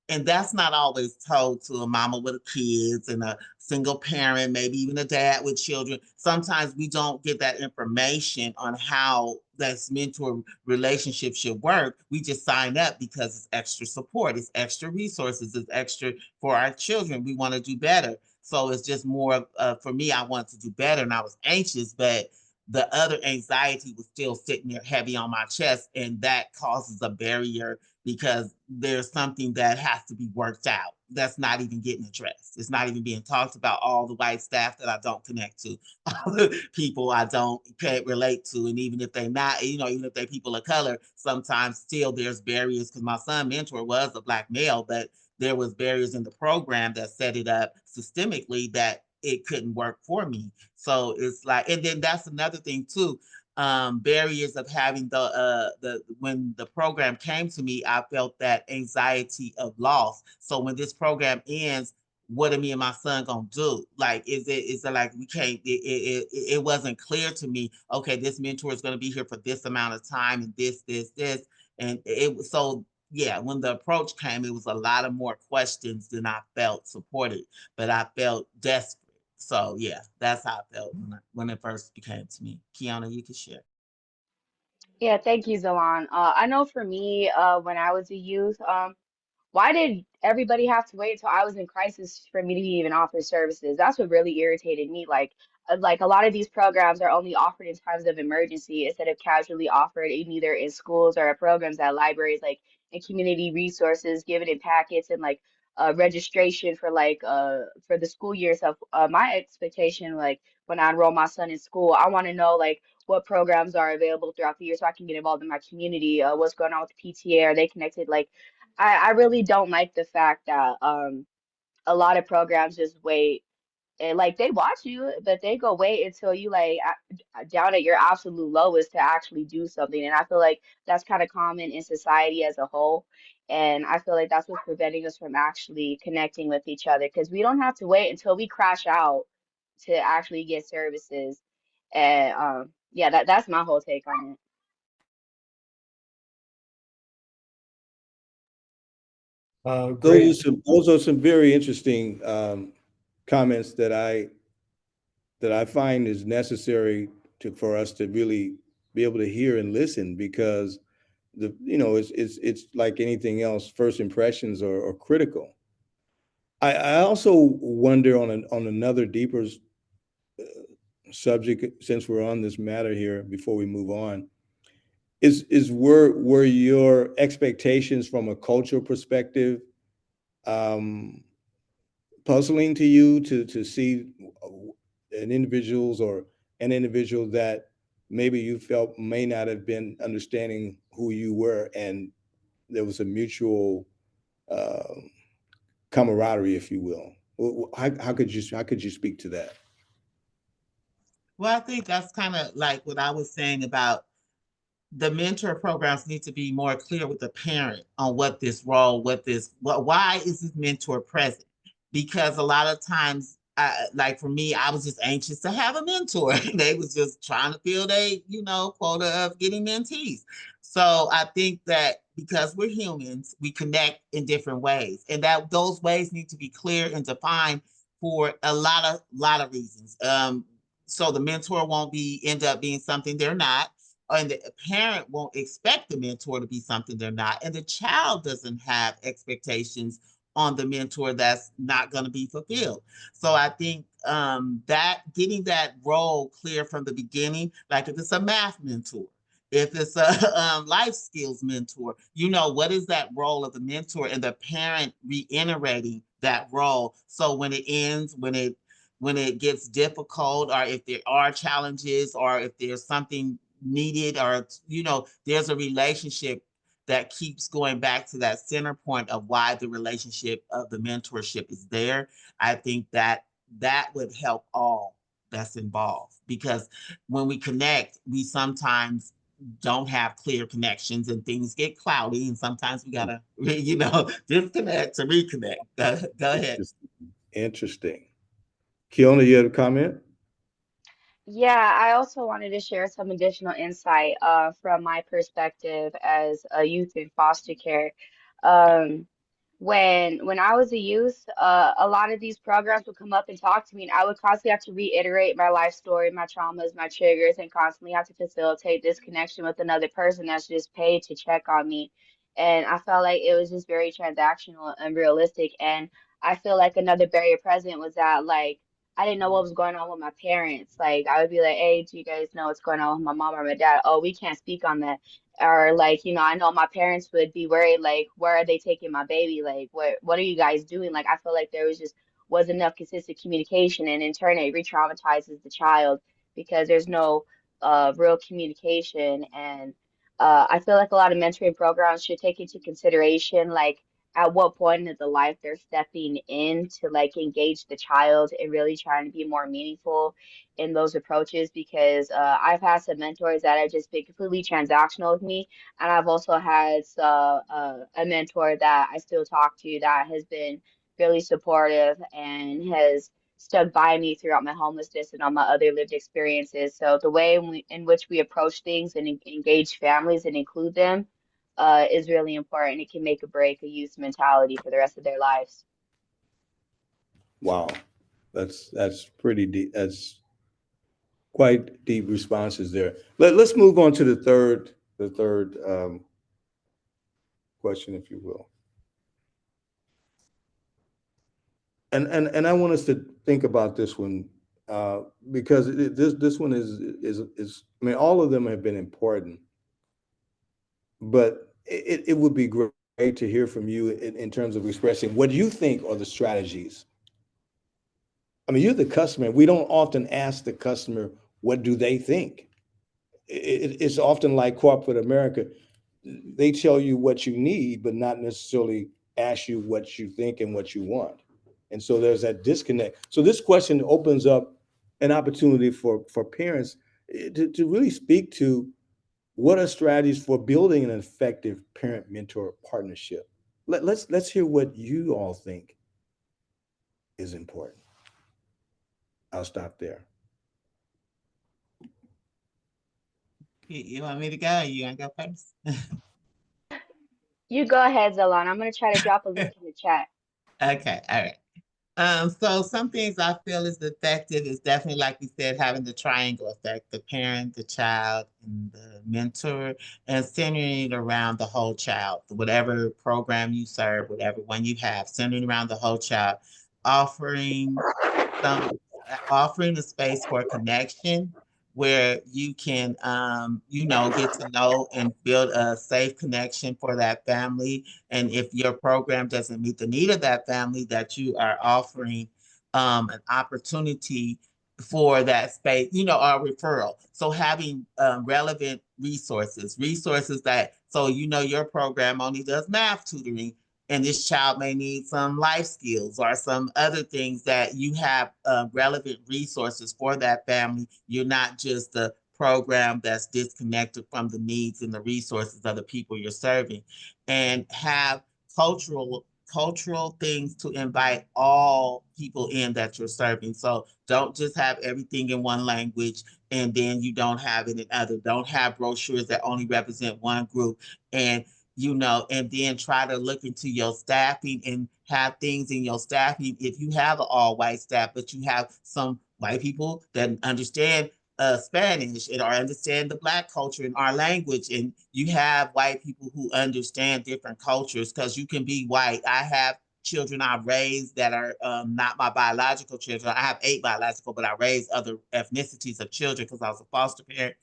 And that's not always told to a mama with kids and a single parent, maybe even a dad with children. Sometimes we don't get that information on how this mentor relationship should work. We just sign up because it's extra support, it's extra resources, it's extra for our children. We want to do better. So it's just more for me, I wanted to do better and I was anxious, but the other anxiety was still sitting there heavy on my chest. And that causes a barrier because there's something that has to be worked out that's not even getting addressed. It's not even being talked about. All the white staff that I don't connect to, all the people I can't relate to, and even if they're not, even if they're people of color, sometimes still there's barriers. Because my son mentor was a Black male, but there was barriers in the program that set it up systemically that it couldn't work for me. So it's like, and then that's another thing too, barriers of having the when the program came to me, I felt that anxiety of loss. So when this program ends, what are me and my son gonna do? Like, is it like we can't? It wasn't clear to me. Okay, this mentor is gonna be here for this amount of time, and this, and it was so. Yeah, when the approach came, it was a lot of more questions than I felt supported, but I felt desperate. So yeah, that's how I felt when it first became to me. Kiana, you can share. Yeah, thank you, Zalan. I know for me, when I was a youth, why did everybody have to wait until I was in crisis for me to even offer services? That's what really irritated me. Like a lot of these programs are only offered in times of emergency instead of casually offered in either in schools or at programs at libraries, like in community resources, given in packets and like registration for for the school year. So my expectation, like when I enroll my son in school, I want to know like what programs are available throughout the year so I can get involved in my community. What's going on with the PTA? Are they connected? Like I really don't like the fact that a lot of programs just wait and like they watch you, but they go wait until you down at your absolute lowest to actually do something. And I feel like that's kind of common in society as a whole. And I feel like that's what's preventing us from actually connecting with each other because we don't have to wait until we crash out to actually get services. And yeah, that's my whole take on it. Great. Those are some very interesting comments that I find is necessary for us to really be able to hear and listen because it's like anything else. First impressions are critical. I also wonder on another deeper subject since we're on this matter here before we move on were your expectations from a cultural perspective um, puzzling to you to see an individual that maybe you felt may not have been understanding who you were and there was a mutual uh, camaraderie, if you will. How could you speak to that? Well, I think that's kind of like what I was saying about the mentor programs need to be more clear with the parent on what this role, why is this mentor present? Because a lot of times, like for me, I was just anxious to have a mentor. They was just trying to fill quota of getting mentees. So I think that because we're humans, we connect in different ways, and that those ways need to be clear and defined for a lot of reasons. So the mentor won't end up being something they're not, and the parent won't expect the mentor to be something they're not, and the child doesn't have expectations on the mentor that's not going to be fulfilled. So I think that getting that role clear from the beginning, like if it's a math mentor, if it's a life skills mentor, what is that role of the mentor and the parent reiterating that role. So when it ends, when it gets difficult, or if there are challenges, or if there's something needed, or there's a relationship that keeps going back to that center point of why the relationship of the mentorship is there. I think that would help all that's involved, because when we connect, we sometimes don't have clear connections and things get cloudy, and sometimes we gotta disconnect to reconnect. Go ahead. Interesting. Kiona, you had a comment? Yeah, I also wanted to share some additional insight from my perspective as a youth in foster care. Um, when I was a youth, a lot of these programs would come up and talk to me, and I would constantly have to reiterate my life story, my traumas, my triggers, and constantly have to facilitate this connection with another person that's just paid to check on me. And I felt like it was just very transactional and realistic. And I feel like another barrier present was that, like, I didn't know what was going on with my parents. Like, I would be like, hey, do you guys know what's going on with my mom or my dad? Oh, we can't speak on that. Or like, I know my parents would be worried, like, where are they taking my baby? Like, what are you guys doing? Like, I feel like there wasn't enough consistent communication, and in turn it re-traumatizes the child because there's no real communication. And I feel like a lot of mentoring programs should take into consideration, like, at what point in the life they're stepping in to like engage the child and really trying to be more meaningful in those approaches, because I've had some mentors that have just been completely transactional with me, and I've also had a mentor that I still talk to that has been really supportive and has stuck by me throughout my homelessness and all my other lived experiences. So the way in which we approach things and engage families and include them is really important. It can make or break a youth mentality for the rest of their lives. Wow, that's pretty deep. That's quite deep responses there. Let's move on to the third question, if you will. And I want us to think about this one because this one is I mean, all of them have been important, but it would be great to hear from you in terms of expressing what you think are the strategies. I mean, you're the customer. We don't often ask the customer what do they think. It's often like corporate America. They tell you what you need, but not necessarily ask you what you think and what you want. And so there's that disconnect. So this question opens up an opportunity for parents to really speak to what are strategies for building an effective parent-mentor partnership. Let's hear what you all think is important. I'll stop there. You want me to go? You want to go first? You go ahead, Zalon. I'm gonna try to drop a link in the chat. Okay, all right. So some things I feel is effective is definitely, like you said, having the triangle effect, the parent, the child, and the mentor, and centering it around the whole child, whatever program you serve, whatever one you have, centering around the whole child, offering some offering a space for connection where you can get to know and build a safe connection for that family. And if your program doesn't meet the need of that family, that you are offering an opportunity for that space, or referral. So having relevant resources that, so your program only does math tutoring, and this child may need some life skills or some other things, that you have relevant resources for that family. You're not just a program that's disconnected from the needs and the resources of the people you're serving, and have cultural things to invite all people in that you're serving. So don't just have everything in one language and then you don't have it in other. Don't have brochures that only represent one group. And then try to look into your staffing and have things in your staffing. If you have an all white staff, but you have some white people that understand Spanish and or understand the Black culture and our language, and you have white people who understand different cultures, because you can be white. I have children I've raised that are not my biological children. I have 8 biological, but I raised other ethnicities of children because I was a foster parent.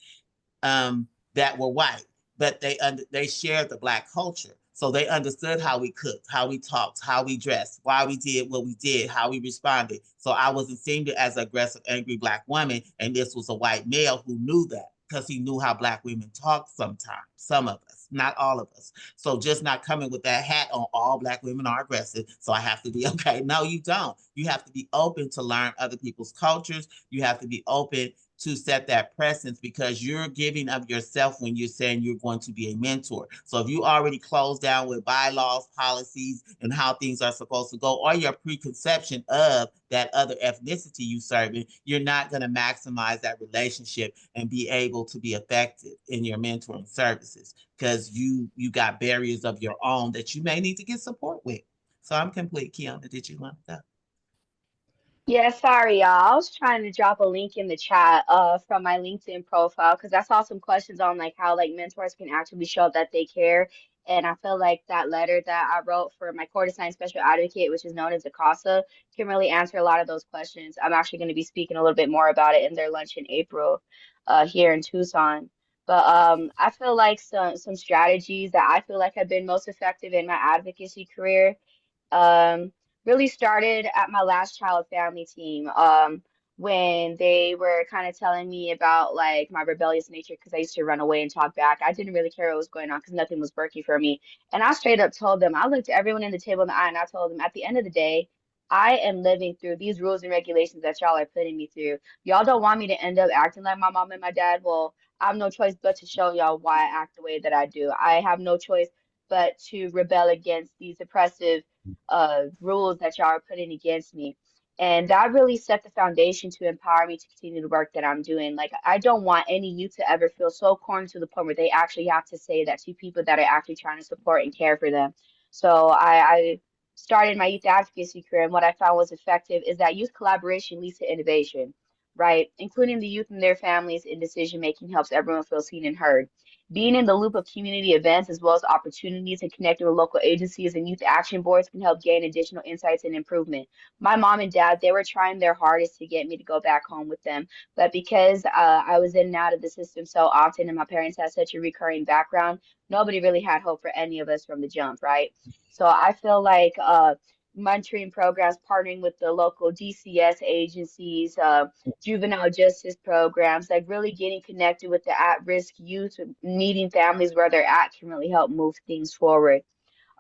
that were white, but they shared the Black culture. So they understood how we cooked, how we talked, how we dressed, why we did what we did, how we responded. So I wasn't seen as an aggressive, angry Black woman, and this was a white male who knew that because he knew how Black women talk sometimes, some of us, not all of us. So just not coming with that hat on, all Black women are aggressive, so I have to be okay. No, you don't. You have to be open to learn other people's cultures. You have to be open to set that presence, because you're giving of yourself when you're saying you're going to be a mentor. So if you already closed down with bylaws, policies, and how things are supposed to go, or your preconception of that other ethnicity you serving, you're not going to maximize that relationship and be able to be effective in your mentoring services, because you got barriers of your own that you may need to get support with. So I'm complete. Kiana, did you want that? Yeah, sorry, y'all. I was trying to drop a link in the chat from my LinkedIn profile because I saw some questions on like how like mentors can actually show that they care. And I feel like that letter that I wrote for my court-assigned special advocate, which is known as the CASA, can really answer a lot of those questions. I'm actually going to be speaking a little bit more about it in their lunch in April here in Tucson. But I feel like some strategies that I feel like have been most effective in my advocacy career um, really started at my last child family team when they were kind of telling me about like my rebellious nature because I used to run away and talk back. I didn't really care what was going on because nothing was working for me. And I straight up told them, I looked everyone in the table in the eye and I told them, at the end of the day, I am living through these rules and regulations that y'all are putting me through. Y'all don't want me to end up acting like my mom and my dad. Well, I have no choice but to show y'all why I act the way that I do. I have no choice but to rebel against these oppressive rules that y'all are putting against me. And that really set the foundation to empower me to continue the work that I'm doing. Like, I don't want any youth to ever feel so cornered to the point where they actually have to say that to people that are actually trying to support and care for them. So I started my youth advocacy career, and what I found was effective is that youth collaboration leads to innovation, right? Including the youth and their families in decision making helps everyone feel seen and heard. Being in the loop of community events as well as opportunities and connecting with local agencies and youth action boards can help gain additional insights and improvement. My mom and dad, they were trying their hardest to get me to go back home with them. But because I was in and out of the system so often and my parents had such a recurring background, nobody really had hope for any of us from the jump, right? So I feel like mentoring programs, partnering with the local DCS agencies, juvenile justice programs, like really getting connected with the at-risk youth, meeting families where they're at can really help move things forward.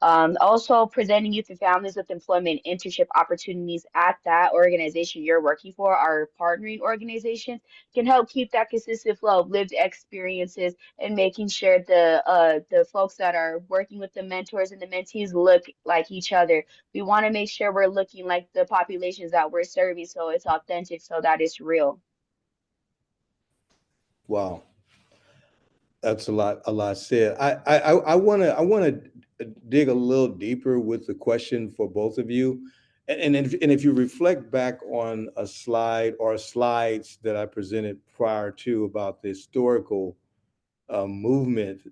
Also, presenting youth and families with employment and internship opportunities at that organization you're working for, our partnering organizations, can help keep that consistent flow of lived experiences and making sure the folks that are working with the mentors and the mentees look like each other. We want to make sure we're looking like the populations that we're serving, so it's authentic, so that it's real. Wow, that's a lot said. I wanna dig a little deeper with the question for both of you. And if you reflect back on a slide or slides that I presented prior to about the historical movement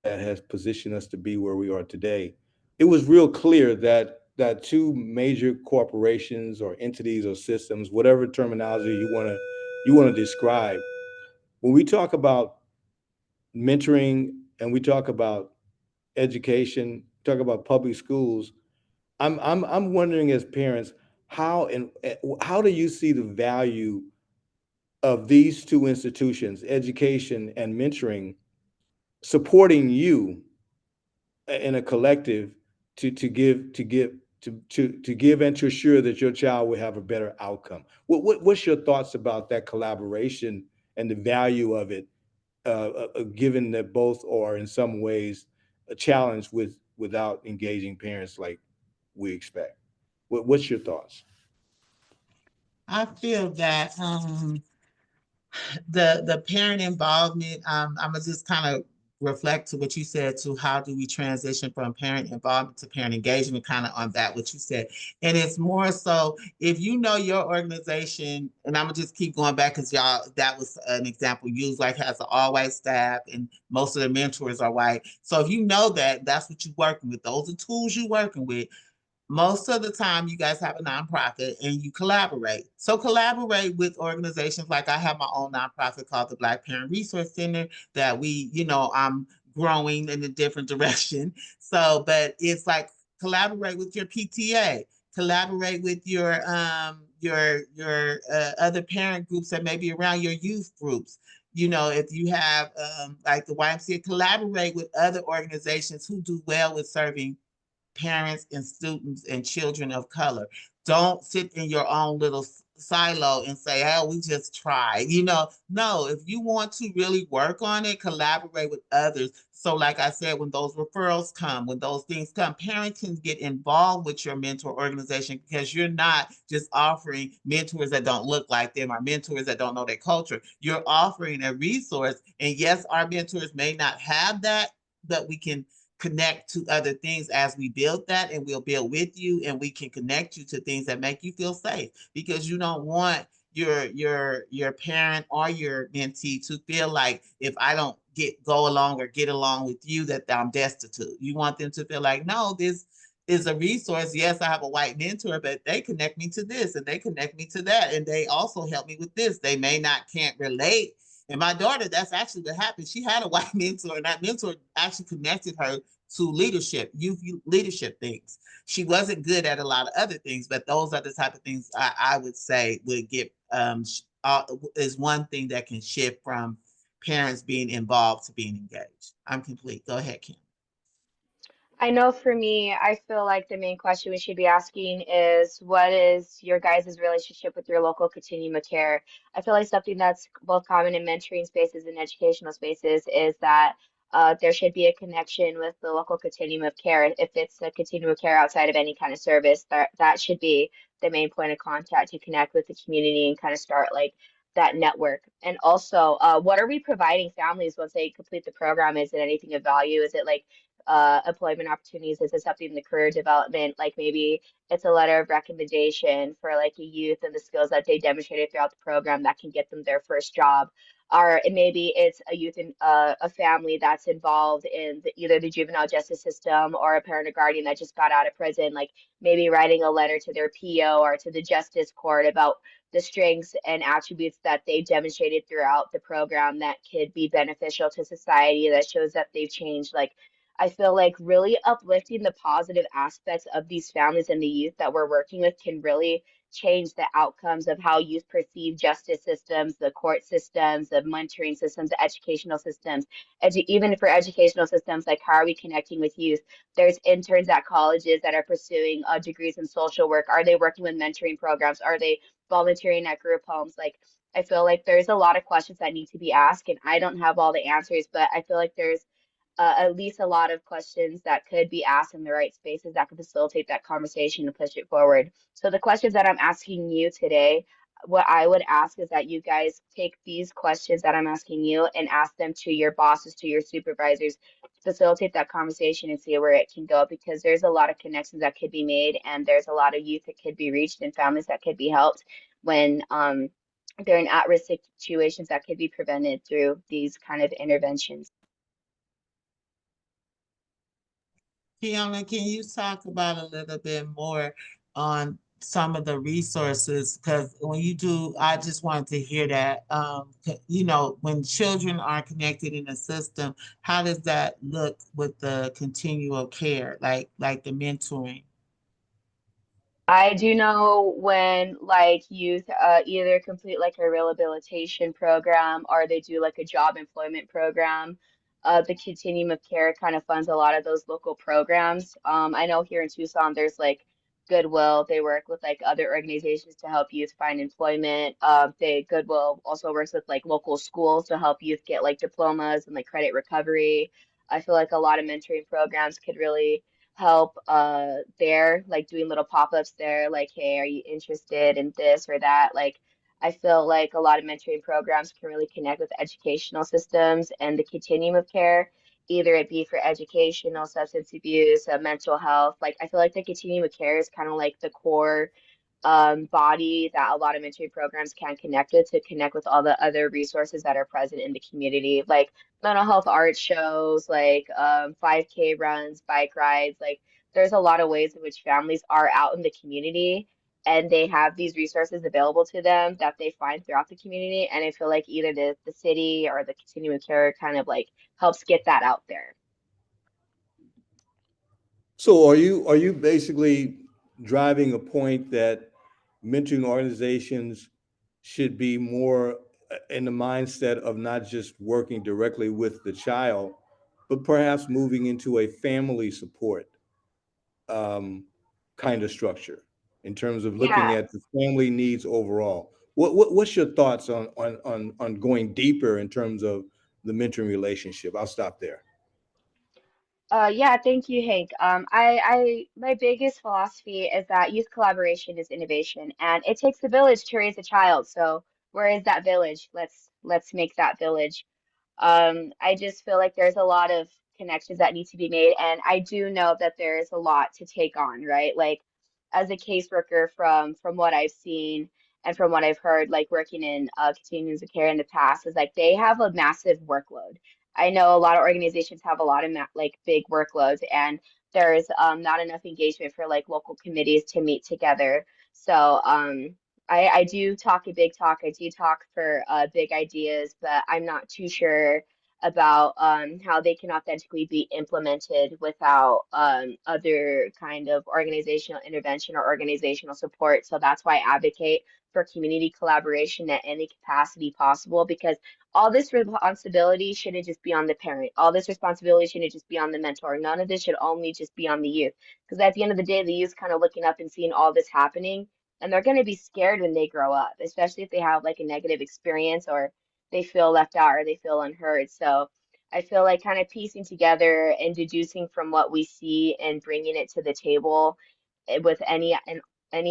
that has positioned us to be where we are today, it was real clear that two major corporations or entities or systems, whatever terminology you want to describe, when we talk about mentoring and we talk about education, talk about public schools, I'm wondering as parents, how do you see the value of these two institutions, education and mentoring, supporting you in a collective to give and to assure that your child will have a better outcome? What's your thoughts about that collaboration and the value of it, given that both are in some ways a challenge without engaging parents like we expect? What's your thoughts? I feel that the parent involvement, I'm gonna just kind of reflect to what you said to how do we transition from parent involvement to parent engagement, kind of on that what you said. And it's more so if you know your organization, and I'm gonna just keep going back because y'all, that was an example used, like has an all-white staff and most of the mentors are white. So if you know that that's what you're working with, those are tools you're working with, most of the time you guys have a nonprofit and you collaborate. So collaborate with organizations like I have my own nonprofit called the Black Parent Resource Center that I'm growing in a different direction. So, but it's like collaborate with your PTA, collaborate with your other parent groups that may be around your youth groups. If you have like the YMCA, collaborate with other organizations who do well with serving parents and students and children of color. Don't sit in your own little silo and say, oh, we just tried. No, if you want to really work on it, collaborate with others. So, like I said, when those referrals come, when those things come, parents can get involved with your mentor organization because you're not just offering mentors that don't look like them or mentors that don't know their culture. You're offering a resource. And yes, our mentors may not have that, but we can connect to other things as we build that, and we'll build with you, and we can connect you to things that make you feel safe, because you don't want your parent or your mentee to feel like, if I don't go along or get along with you, that I'm destitute. You want them to feel like, no, this is a resource. Yes, I have a white mentor, but they connect me to this and they connect me to that, and they also help me with this. They may not can't relate. And my daughter, that's actually what happened. She had a white mentor, and that mentor actually connected her to leadership, youth leadership things. She wasn't good at a lot of other things, but those are the type of things I would say would get is one thing that can shift from parents being involved to being engaged. I'm complete. Go ahead, Kim. I know for me, I feel like the main question we should be asking is what is your guys' relationship with your local continuum of care? I feel like something that's both common in mentoring spaces and educational spaces is that there should be a connection with the local continuum of care. If it's a continuum of care outside of any kind of service, that should be the main point of contact to connect with the community and kind of start like that network. And also, what are we providing families once they complete the program? Is it anything of value? Is it like employment opportunities? Is it something in the career development? Like maybe it's a letter of recommendation for like a youth and the skills that they demonstrated throughout the program that can get them their first job. Or maybe it's a youth and a family that's involved in either the juvenile justice system or a parent or guardian that just got out of prison, like maybe writing a letter to their PO or to the justice court about the strengths and attributes that they demonstrated throughout the program that could be beneficial to society, that shows that they've changed. Like I feel like really uplifting the positive aspects of these families and the youth that we're working with can really change the outcomes of how youth perceive justice systems, the court systems, the mentoring systems, the educational systems. Even for educational systems, like how are we connecting with youth? There's interns at colleges that are pursuing degrees in social work. Are they working with mentoring programs? Are they volunteering at group homes? Like I feel like there's a lot of questions that need to be asked, and I don't have all the answers, but I feel like there's at least a lot of questions that could be asked in the right spaces that could facilitate that conversation and push it forward. So the questions that I'm asking you today, what I would ask is that you guys take these questions that I'm asking you and ask them to your bosses, to your supervisors, to facilitate that conversation and see where it can go, because there's a lot of connections that could be made and there's a lot of youth that could be reached and families that could be helped when they're in at-risk situations that could be prevented through these kind of interventions. Fiona, can you talk about a little bit more on some of the resources? Because when you do, I just wanted to hear that. When children are connected in a system, how does that look with the continual care, like the mentoring? I do know when like youth either complete like a rehabilitation program or they do like a job employment program, the continuum of care kind of funds a lot of those local programs. I know here in Tucson there's like Goodwill. They work with like other organizations to help youth find employment. Goodwill also works with like local schools to help youth get like diplomas and like credit recovery. I feel like a lot of mentoring programs could really help there, like doing little pop-ups there, like, hey, are you interested in this or that? Like, I feel like a lot of mentoring programs can really connect with educational systems and the continuum of care, either it be for educational, substance abuse, mental health. Like, I feel like the continuum of care is kind of like the core body that a lot of mentoring programs can connect with to connect with all the other resources that are present in the community, like mental health art shows, like 5K runs, bike rides. Like there's a lot of ways in which families are out in the community and they have these resources available to them that they find throughout the community. And I feel like either the city or the continuing care kind of like helps get that out there. So are you basically driving a point that mentoring organizations should be more in the mindset of not just working directly with the child, but perhaps moving into a family support um, kind of structure in terms of looking Yeah. at the family needs overall? What's your thoughts on going deeper in terms of the mentoring relationship? I'll stop there. Yeah, thank you, Hank. My biggest philosophy is that youth collaboration is innovation, and it takes a village to raise a child. So where is that village? Let's make that village. I just feel like there's a lot of connections that need to be made, and I do know that there's a lot to take on, right? Like as a caseworker from what I've seen and from what I've heard, like working in continuums of care in the past, is like they have a massive workload. I know a lot of organizations have a lot of like big workloads, and there's not enough engagement for like local committees to meet together. So I do talk a big talk. I do talk for big ideas, but I'm not too sure about how they can authentically be implemented without other kind of organizational intervention or organizational support. So that's why I advocate for community collaboration at any capacity possible, because all this responsibility shouldn't just be on the parent. All this responsibility shouldn't just be on the mentor. None of this should only just be on the youth. Because at the end of the day, the youth kind of looking up and seeing all this happening, and they're going to be scared when they grow up, especially if they have like a negative experience or they feel left out or they feel unheard. So I feel like kind of piecing together and deducing from what we see and bringing it to the table with any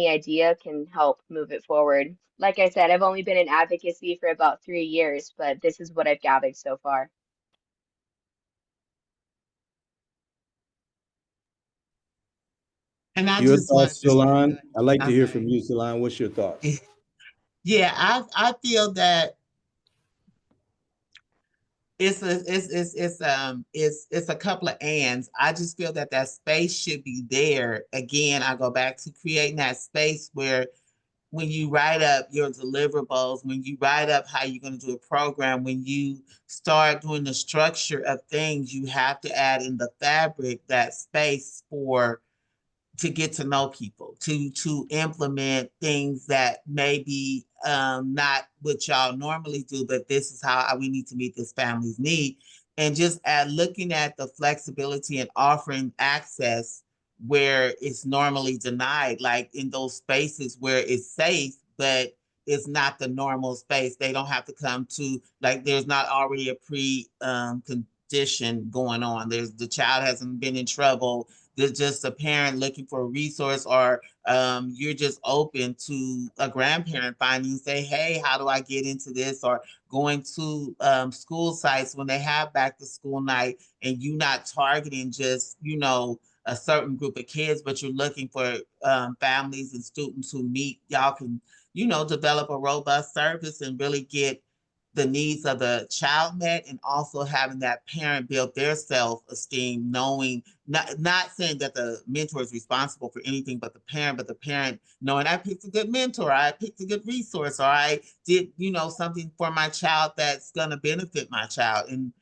idea can help move it forward. Like I said, I've only been in advocacy for about 3 years, but this is what I've gathered so far. And I Your just wanted thoughts, to, Salon? I'd like to I'm hear from sorry. you, Salon. What's your thoughts? Yeah, I feel that it's a couple of ands. I just feel that that space should be there. Again, I go back to creating that space where when you write up your deliverables, when you write up how you're going to do a program, when you start doing the structure of things, you have to add in the fabric that space for to get to know people, to implement things that maybe not what y'all normally do, but this is how we need to meet this family's need. And just at looking at the flexibility and offering access where it's normally denied, like in those spaces where it's safe, but it's not the normal space. They don't have to come to, like there's not already a pre condition going on. There's the child hasn't been in trouble, there's just a parent looking for a resource, or you're just open to a grandparent finding and say, hey, how do I get into this? Or going to school sites when they have back to school night, and you not targeting just, a certain group of kids, but you're looking for families and students who meet, y'all can, develop a robust service and really get the needs of the child met, and also having that parent build their self-esteem, knowing, not saying that the mentor is responsible for anything but the parent knowing I picked a good mentor, I picked a good resource, or I did, something for my child that's gonna benefit my child. And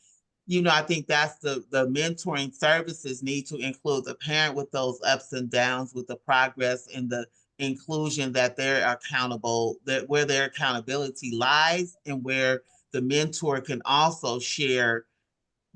I think that's the mentoring services need to include the parent with those ups and downs, with the progress and the inclusion, that they're accountable, that where their accountability lies, and where the mentor can also share,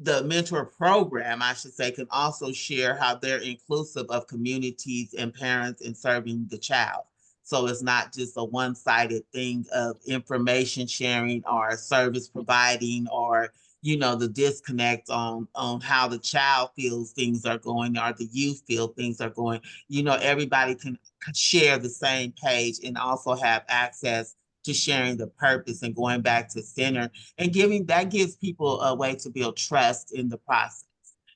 the mentor program, I should say, can also share how they're inclusive of communities and parents in serving the child. So it's not just a one-sided thing of information sharing or service providing, or the disconnect on how the child feels things are going, or the youth feel things are going. Everybody can share the same page and also have access to sharing the purpose and going back to center, and giving that gives people a way to build trust in the process.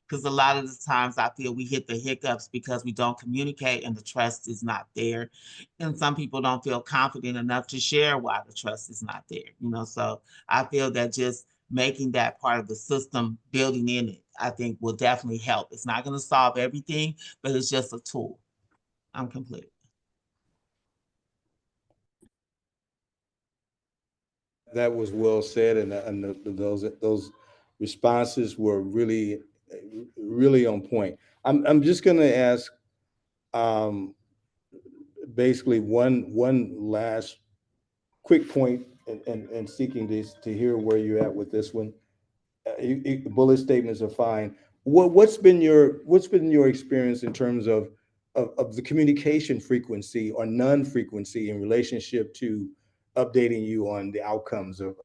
Because a lot of the times I feel we hit the hiccups because we don't communicate and the trust is not there. And some people don't feel confident enough to share why the trust is not there. So I feel that just making that part of the system, building in it, I think will definitely help. It's not going to solve everything, but it's just a tool. I'm complete. That was well said, and those responses were really on point. I'm just going to ask um, basically one last quick point, and seeking this to hear where you're at with this one. Bullet statements are fine. What's been your experience in terms of the communication frequency or non-frequency in relationship to updating you on the outcomes of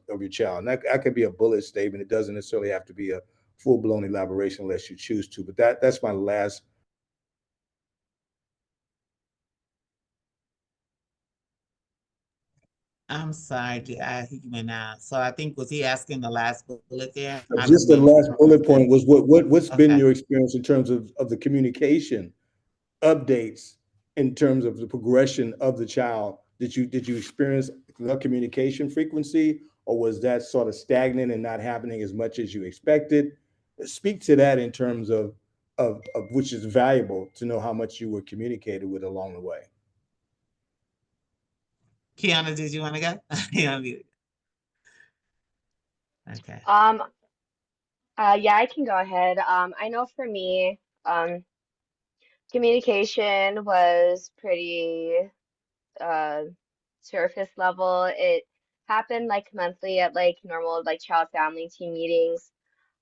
your child? And that could be a bullet statement. It doesn't necessarily have to be a full-blown elaboration unless you choose to. But that's my last. I'm sorry, he went out. So I think, was he asking the last bullet there? I Just the remember. last bullet point was what's been Okay. your experience in terms of the communication updates in terms of the progression of the child? Did you experience the communication frequency, or was that sort of stagnant and not happening as much as you expected? Speak to that in terms of which is valuable to know how much you were communicated with along the way. Kiana, did you want to go? Yeah, okay. Yeah, I can go ahead. I know for me, communication was pretty uh surface level. It happened like monthly at like normal like child family team meetings.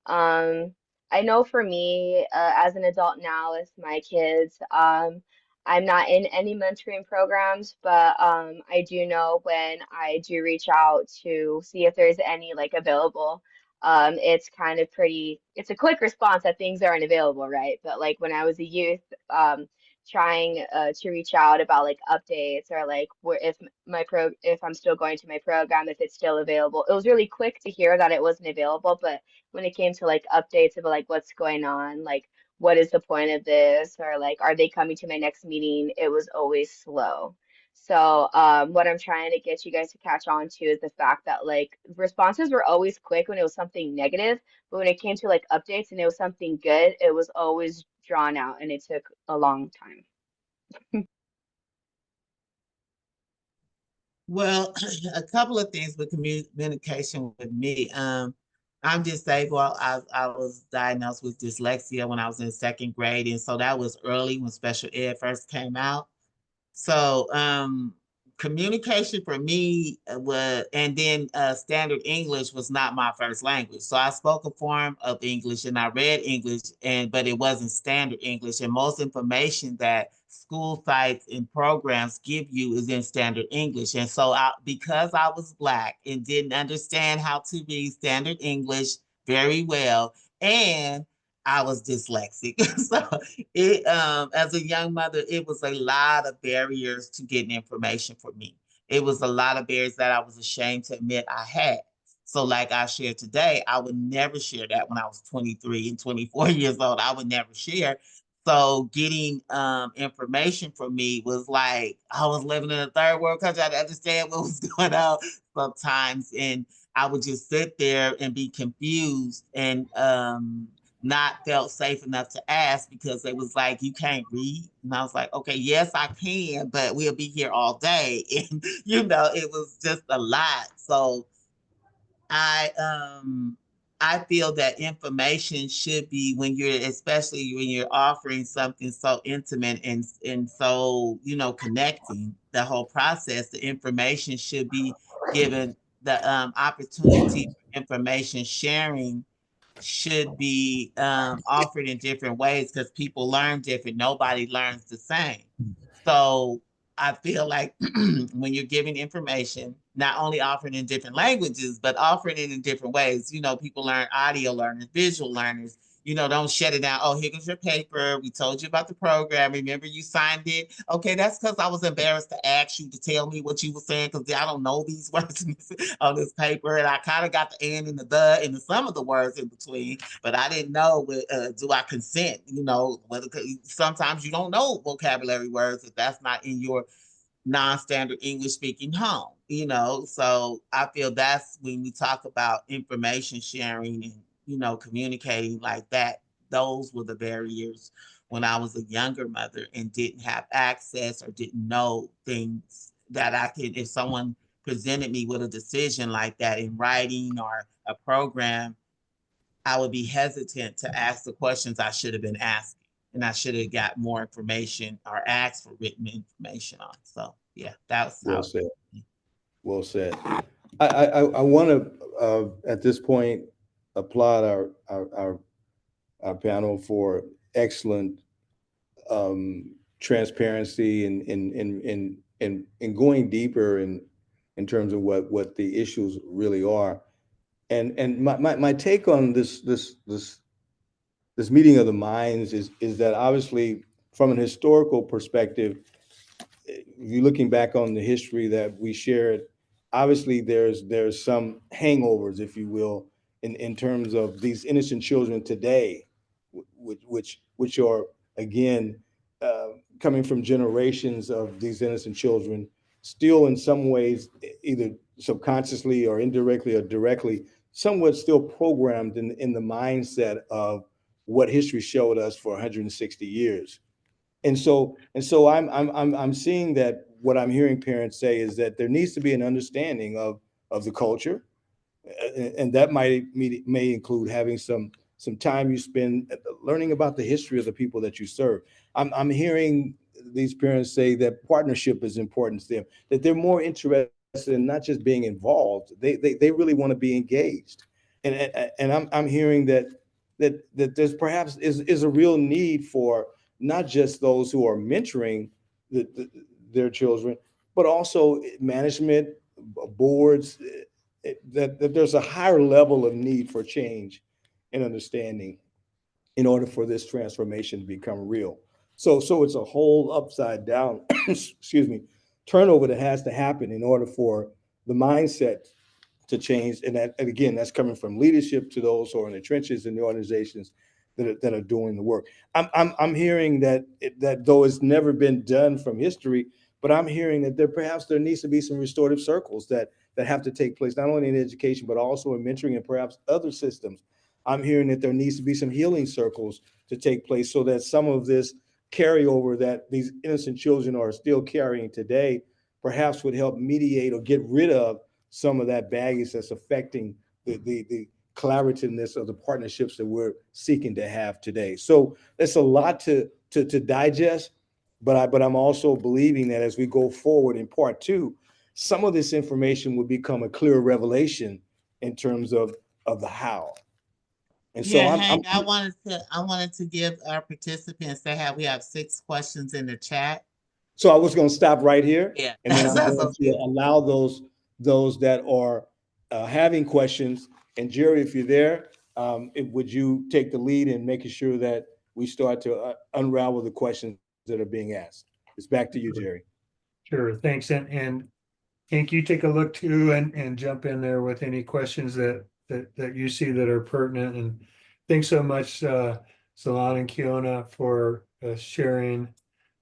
Um, I know for me, as an adult now with my kids, I'm not in any mentoring programs, but I do know when I do reach out to see if there's any like available, it's kind of pretty, it's a quick response that things aren't available, right? But like when I was a youth, trying to reach out about like updates or like where if I'm still going to my program, if it's still available, it was really quick to hear that it wasn't available, but when it came to like updates about like what's going on, like what is the point of this, or like are they coming to my next meeting, it was always slow. So what I'm trying to get you guys to catch on to is the fact that like responses were always quick when it was something negative, but when it came to like updates and it was something good, it was always drawn out and it took a long time. Well, a couple of things with communication with me. I'm disabled. I was diagnosed with dyslexia when I was in second grade, and so that was early when special ed first came out. So communication for me was, and then standard English was not my first language. So I spoke a form of English and I read English, but it wasn't standard English. And most information that school sites and programs give you is in standard English. And so because I was Black and didn't understand how to read standard English very well, and I was dyslexic. So it as a young mother, it was a lot of barriers to getting information for me. It was a lot of barriers that I was ashamed to admit I had. So like I shared today, I would never share that when I was 23 and 24 years old. I would never share. So getting information from me was like I was living in a third world country. I didn't understand what was going on sometimes. And I would just sit there and be confused and not felt safe enough to ask because they was like, you can't read. And I was like, okay, yes, I can, but we'll be here all day. And it was just a lot. So I I feel that information should be when you're, especially when you're offering something so intimate and so, connecting the whole process, the information should be given the opportunity for information sharing should be offered in different ways because people learn different. Nobody learns the same. So I feel like when you're giving information, not only offering in different languages, but offering it in different ways. People learn audio learners, visual learners. Don't shut it down. Oh, here goes your paper. We told you about the program. Remember you signed it. Okay, that's because I was embarrassed to ask you to tell me what you were saying because I don't know these words on this paper. And I kind of got the and and the and some of the words in between, but I didn't know, do I consent? Whether sometimes you don't know vocabulary words if that's not in your non-standard English speaking home, you know. So I feel that's when we talk about information sharing and, you know, communicating like that, those were the barriers when I was a younger mother and didn't have access or didn't know things that I could, if someone presented me with a decision like that in writing or a program, I would be hesitant to ask the questions I should have been asking. And I should have got more information or asked for written information on. So yeah, that's Well how. said. Well said. I want to at this point applaud our panel for excellent transparency and going deeper in terms of what the issues really are. And my take on this meeting of the minds is that obviously from an historical perspective, you looking back on the history that we shared, obviously there's some hangovers, if you will, in terms of these innocent children today, which are again coming from generations of these innocent children, still in some ways, either subconsciously or indirectly or directly, somewhat still programmed in the mindset of what history showed us for 160 years. And so I'm seeing that what I'm hearing parents say is that there needs to be an understanding of the culture, and that may include having some time you spend learning about the history of the people that you serve. I'm hearing these parents say that partnership is important to them, that they're more interested in not just being involved, they really want to be engaged. And I'm hearing that there's perhaps is a real need for not just those who are mentoring their children, but also management boards, that there's a higher level of need for change and understanding in order for this transformation to become real. So it's a whole upside down, excuse me, turnover that has to happen in order for the mindset to change. And again, that's coming from leadership to those who are in the trenches in the organizations that are doing the work. I'm hearing that though it's never been done from history, but I'm hearing that perhaps there needs to be some restorative circles that have to take place, not only in education, but also in mentoring and perhaps other systems. I'm hearing that there needs to be some healing circles to take place so that some of this carryover that these innocent children are still carrying today perhaps would help mediate or get rid of some of that baggage that's affecting the collaborativeness of the partnerships that we're seeking to have today. So it's a lot to digest, but I'm also believing that as we go forward in part two, some of this information will become a clear revelation in terms of the how. And so Yeah, I'm Hank, I wanted to give our participants, we have 6 questions in the chat. so I was going to stop right here, Yeah, and then I'm that's going to okay. allow those that are having questions. And Jerry, if you're there, would you take the lead in making sure that we start to unravel the questions that are being asked? It's back to you, Jerry. Sure, thanks. And Hank, you take a look too and jump in there with any questions that you see that are pertinent. And thanks so much, Salon and Kiona, for sharing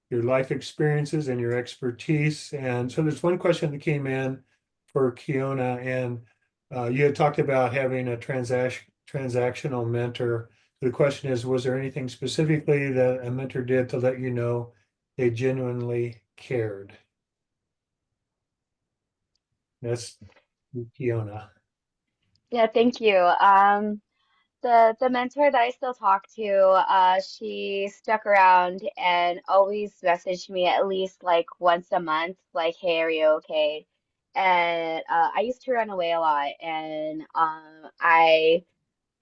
your life experiences and your expertise. And so there's one question that came in for Kiona, and you had talked about having a transactional mentor. The question is, was there anything specifically that a mentor did to let you know they genuinely cared? That's Kiona. Yeah, thank you. The mentor that I still talk to, she stuck around and always messaged me at least like once a month, like, "Hey, are you okay?" And I used to run away a lot, and I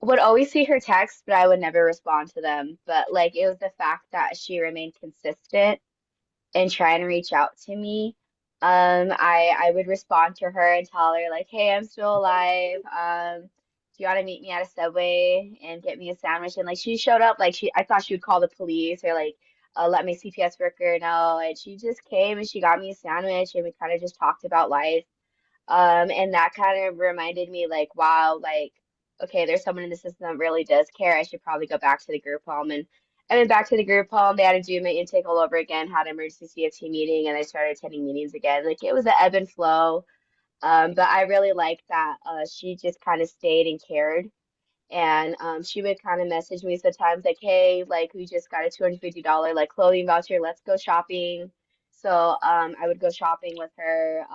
would always see her texts, but I would never respond to them. But like, it was the fact that she remained consistent and trying to reach out to me. I would respond to her and tell her like, "Hey, I'm still alive. Do you want to meet me at a Subway and get me a sandwich?" And like, she showed up. Like, I thought she would call the police or like let my CPS worker know. And she just came and she got me a sandwich and we kind of just talked about life. And that kind of reminded me like, wow, like, okay, there's someone in the system that really does care. I should probably go back to the group home I went back to the group home. They had to do my intake all over again, had an emergency CFT meeting, and I started attending meetings again. Like it was an ebb and flow. But I really liked that she just kind of stayed and cared. And she would kind of message me sometimes like, hey, like we just got a $250 like clothing voucher. Let's go shopping. So I would go shopping with her.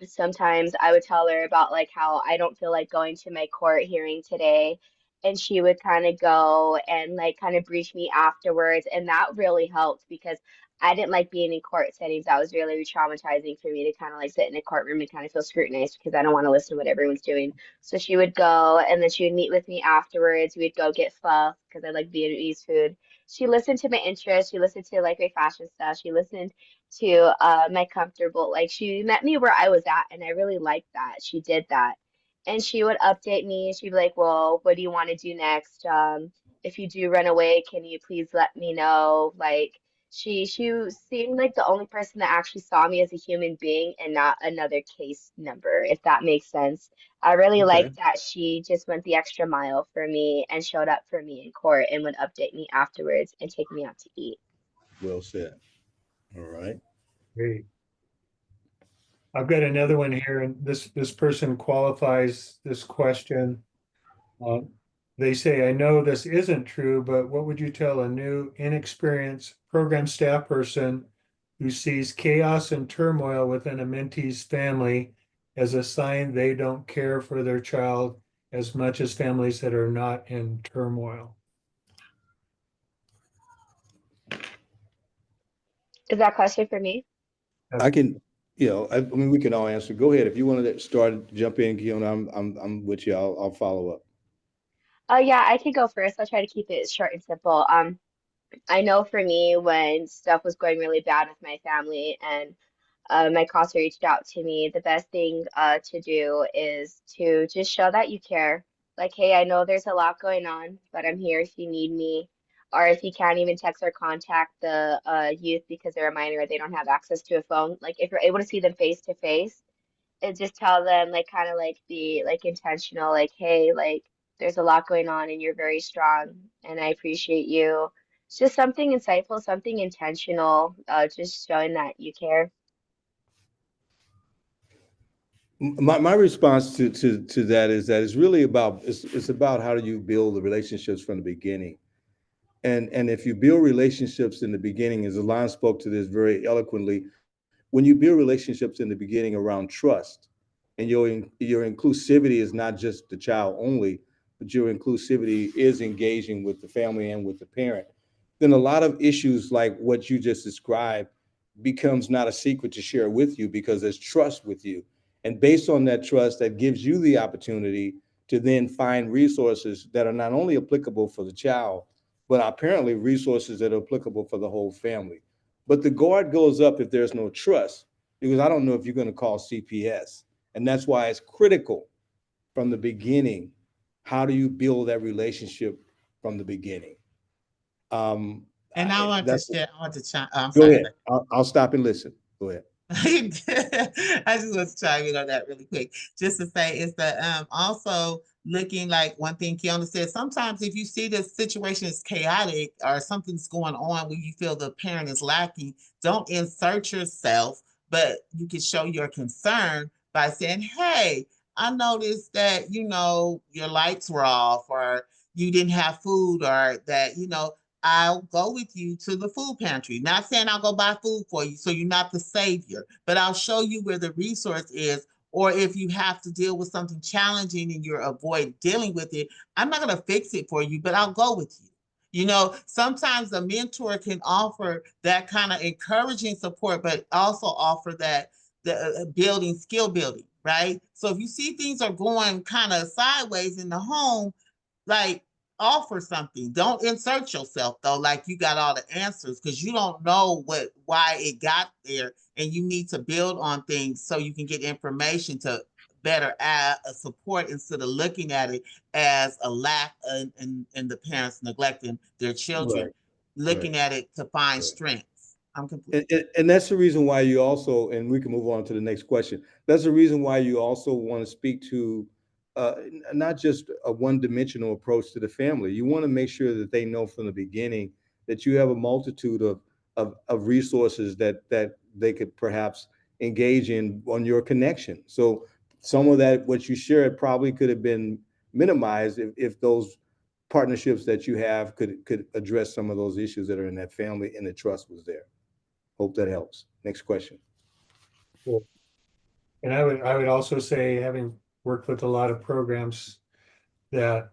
Sometimes I would tell her about like how I don't feel like going to my court hearing today. And she would kind of go and like kind of brief me afterwards. And that really helped because I didn't like being in court settings. That was really traumatizing for me to kind of like sit in a courtroom and kind of feel scrutinized because I don't want to listen to what everyone's doing. So she would go and then she would meet with me afterwards. We'd go get pho because I like Vietnamese food. She listened to my interests. She listened to like my fashion stuff. She listened to my comfortable. Like she met me where I was at, and I really liked that. She did that. And she would update me. She'd be like, "Well, what do you want to do next? If you do run away, can you please let me know?" Like she seemed like the only person that actually saw me as a human being and not another case number, if that makes sense. I really Okay. liked that she just went the extra mile for me and showed up for me in court and would update me afterwards and take me out to eat. Well said. All right. Great. I've got another one here, and this person qualifies this question. Uh, they say, I know this isn't true, but what would you tell a new, inexperienced program staff person who sees chaos and turmoil within a mentee's family as a sign they don't care for their child as much as families that are not in turmoil? Is that question for me? I can, I mean, we can all answer. Go ahead. If you want to start, jump in, Keon, I'm with you. I'll follow up. Oh yeah, I can go first. I'll try to keep it short and simple. I know for me when stuff was going really bad with my family and my counselor reached out to me, the best thing to do is to just show that you care. Like, hey, I know there's a lot going on, but I'm here if you need me. Or if you can't even text or contact the youth because they're a minor or they don't have access to a phone, like if you're able to see them face to face and just tell them like kind of like be like intentional, like, hey, like there's a lot going on and you're very strong and I appreciate you. It's just something insightful, something intentional, just showing that you care. My response to that is that it's really about it's about how do you build the relationships from the beginning. And if you build relationships in the beginning, as Alon spoke to this very eloquently, when you build relationships in the beginning around trust, and your inclusivity is not just the child only, but your inclusivity is engaging with the family and with the parent, then a lot of issues like what you just described becomes not a secret to share with you because there's trust with you. And based on that trust, that gives you the opportunity to then find resources that are not only applicable for the child, but apparently resources that are applicable for the whole family. But the guard goes up if there's no trust, because I don't know if you're going to call CPS. And that's why it's critical from the beginning. How do you build that relationship from the beginning? And I want to That's share, I want to chime, I'm Go sorry. ahead. I'll stop and listen. Go ahead. I just want to chime in on that really quick. Just to say is that also looking like one thing Kiana said, sometimes if you see the situation is chaotic or something's going on where you feel the parent is lacking, don't insert yourself, but you can show your concern by saying, hey, I noticed that, your lights were off or you didn't have food or that, I'll go with you to the food pantry. Not saying I'll go buy food for you, so you're not the savior, but I'll show you where the resource is. Or if you have to deal with something challenging and you're avoid dealing with it, I'm not going to fix it for you, but I'll go with you. Sometimes a mentor can offer that kind of encouraging support, but also offer that the building skill building, right? So if you see things are going kind of sideways in the home, like offer something. Don't insert yourself though, like you got all the answers because you don't know why it got there, and you need to build on things so you can get information to better add a support instead of looking at it as a lack and the parents neglecting their children, Right, right, looking at it to find right. strengths. I'm complete. And that's the reason why you also, and we can move on to the next question. That's the reason why you also want to speak to not just a one-dimensional approach to the family. You want to make sure that they know from the beginning that you have a multitude of resources that they could perhaps engage in on your connection. So some of that, what you shared, probably could have been minimized if those partnerships that you have could address some of those issues that are in that family and the trust was there. Hope that helps. Next question. Cool. And I would also say, having worked with a lot of programs, that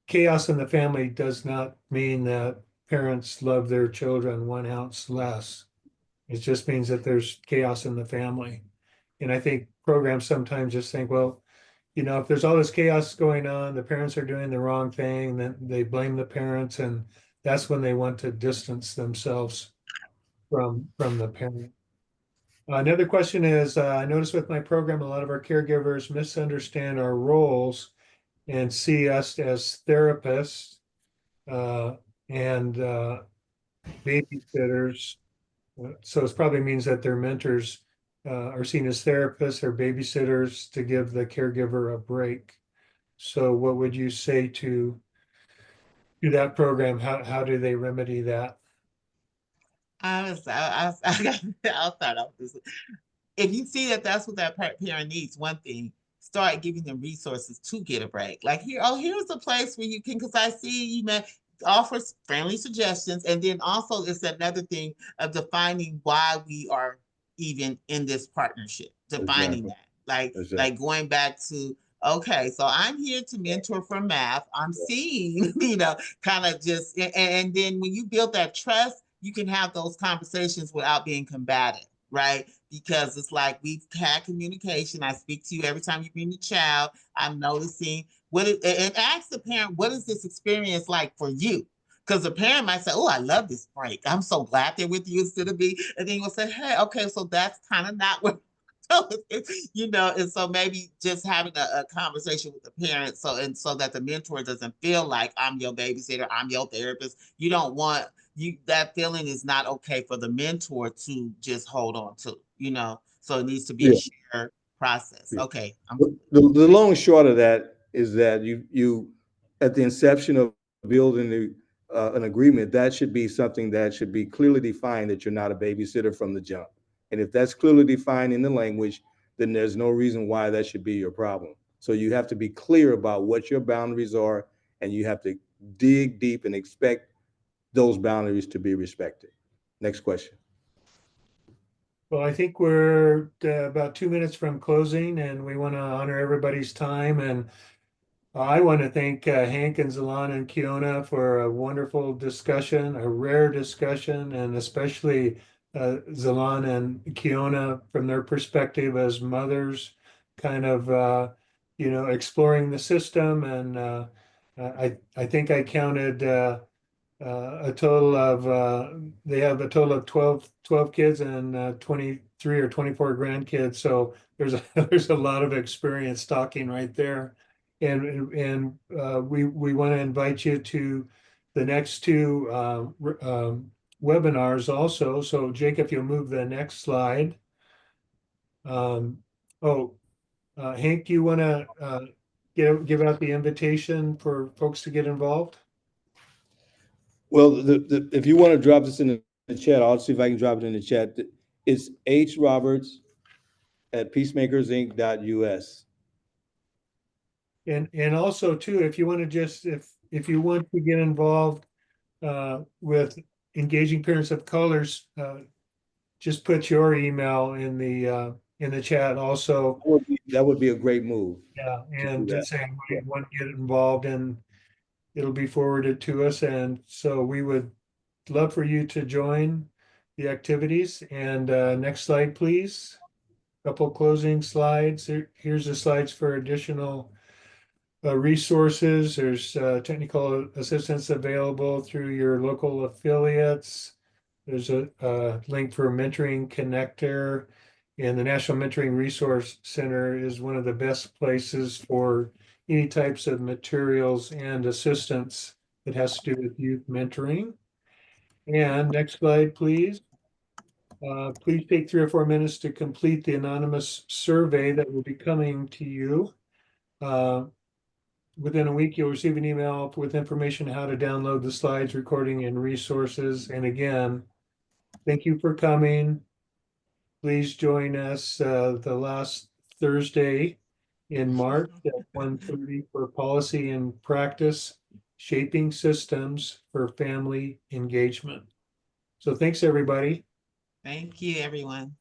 chaos in the family does not mean that parents love their children 1 ounce less. It just means that there's chaos in the family. And I think programs sometimes just think, well, if there's all this chaos going on, the parents are doing the wrong thing, then they blame the parents, and that's when they want to distance themselves from the parent. Another question is, I noticed with my program, a lot of our caregivers misunderstand our roles and see us as therapists and babysitters. So it probably means that their mentors are seen as therapists or babysitters to give the caregiver a break. So what would you say to that program? How do they remedy that? I'll start off this. If you see that that's what that parent needs, one thing, start giving them resources to get a break. Like here's a place where you can, because I see you man offers friendly suggestions, and then also it's another thing of defining why we are even in this partnership, defining Exactly. that, like Exactly. going back to. Okay, so I'm here to mentor for math. I'm seeing, kind of just, and then when you build that trust, you can have those conversations without being combative, right? Because it's like we've had communication. I speak to you every time you bring the child. I'm noticing and ask the parent, what is this experience like for you? Because the parent might say, oh, I love this break. I'm so glad they're with you instead of me. And then you'll say, hey, okay, so that's kind of not what and so maybe just having a conversation with the parent so that the mentor doesn't feel like I'm your babysitter, I'm your therapist. You don't want that feeling is not okay for the mentor to just hold on to. So it needs to be a Yeah. shared process. Yeah. Okay, I'm The long and short of that is that you at the inception of building an agreement, that should be something that should be clearly defined, that you're not a babysitter from the jump. And if that's clearly defined in the language, then there's no reason why that should be your problem. So you have to be clear about what your boundaries are, and you have to dig deep and expect those boundaries to be respected. Next question. Well, I think we're about 2 minutes from closing, and we want to honor everybody's time. And I want to thank Hank and Zalan and Kiona for a wonderful discussion, a rare discussion, and especially Zalan and Kiona from their perspective as mothers, kind of exploring the system. And I think I counted they have a total of 12 kids and 23 or 24 grandkids. So there's a lot of experience talking right there. And we want to invite you to the next two webinars also. So Jake, if you'll move the next slide. Um, oh, Hank, you want to give out the invitation for folks to get involved? Well, if you want to drop this in the chat, I'll see if I can drop it in the chat. It's hroberts@peacemakersinc.us. And also too, if you want to if you want to get involved with engaging parents of colors, just put your email in the chat also. That would be a great move. Yeah, To do and that. just saying we want to get involved, and it'll be forwarded to us. And so we would love for you to join the activities. And next slide, please. Couple closing slides. Here's the slides for additional resources. There's technical assistance available through your local affiliates. There's a link for Mentoring Connector, and the National Mentoring Resource Center is one of the best places for any types of materials and assistance that has to do with youth mentoring. And next slide, please. Please take 3 or 4 minutes to complete the anonymous survey that will be coming to you. Within a week, you'll receive an email with information how to download the slides, recording, and resources. And again, thank you for coming. Please join us the last Thursday in March at 1:30 for Policy and Practice, Shaping Systems for Family Engagement. So thanks, everybody. Thank you, everyone.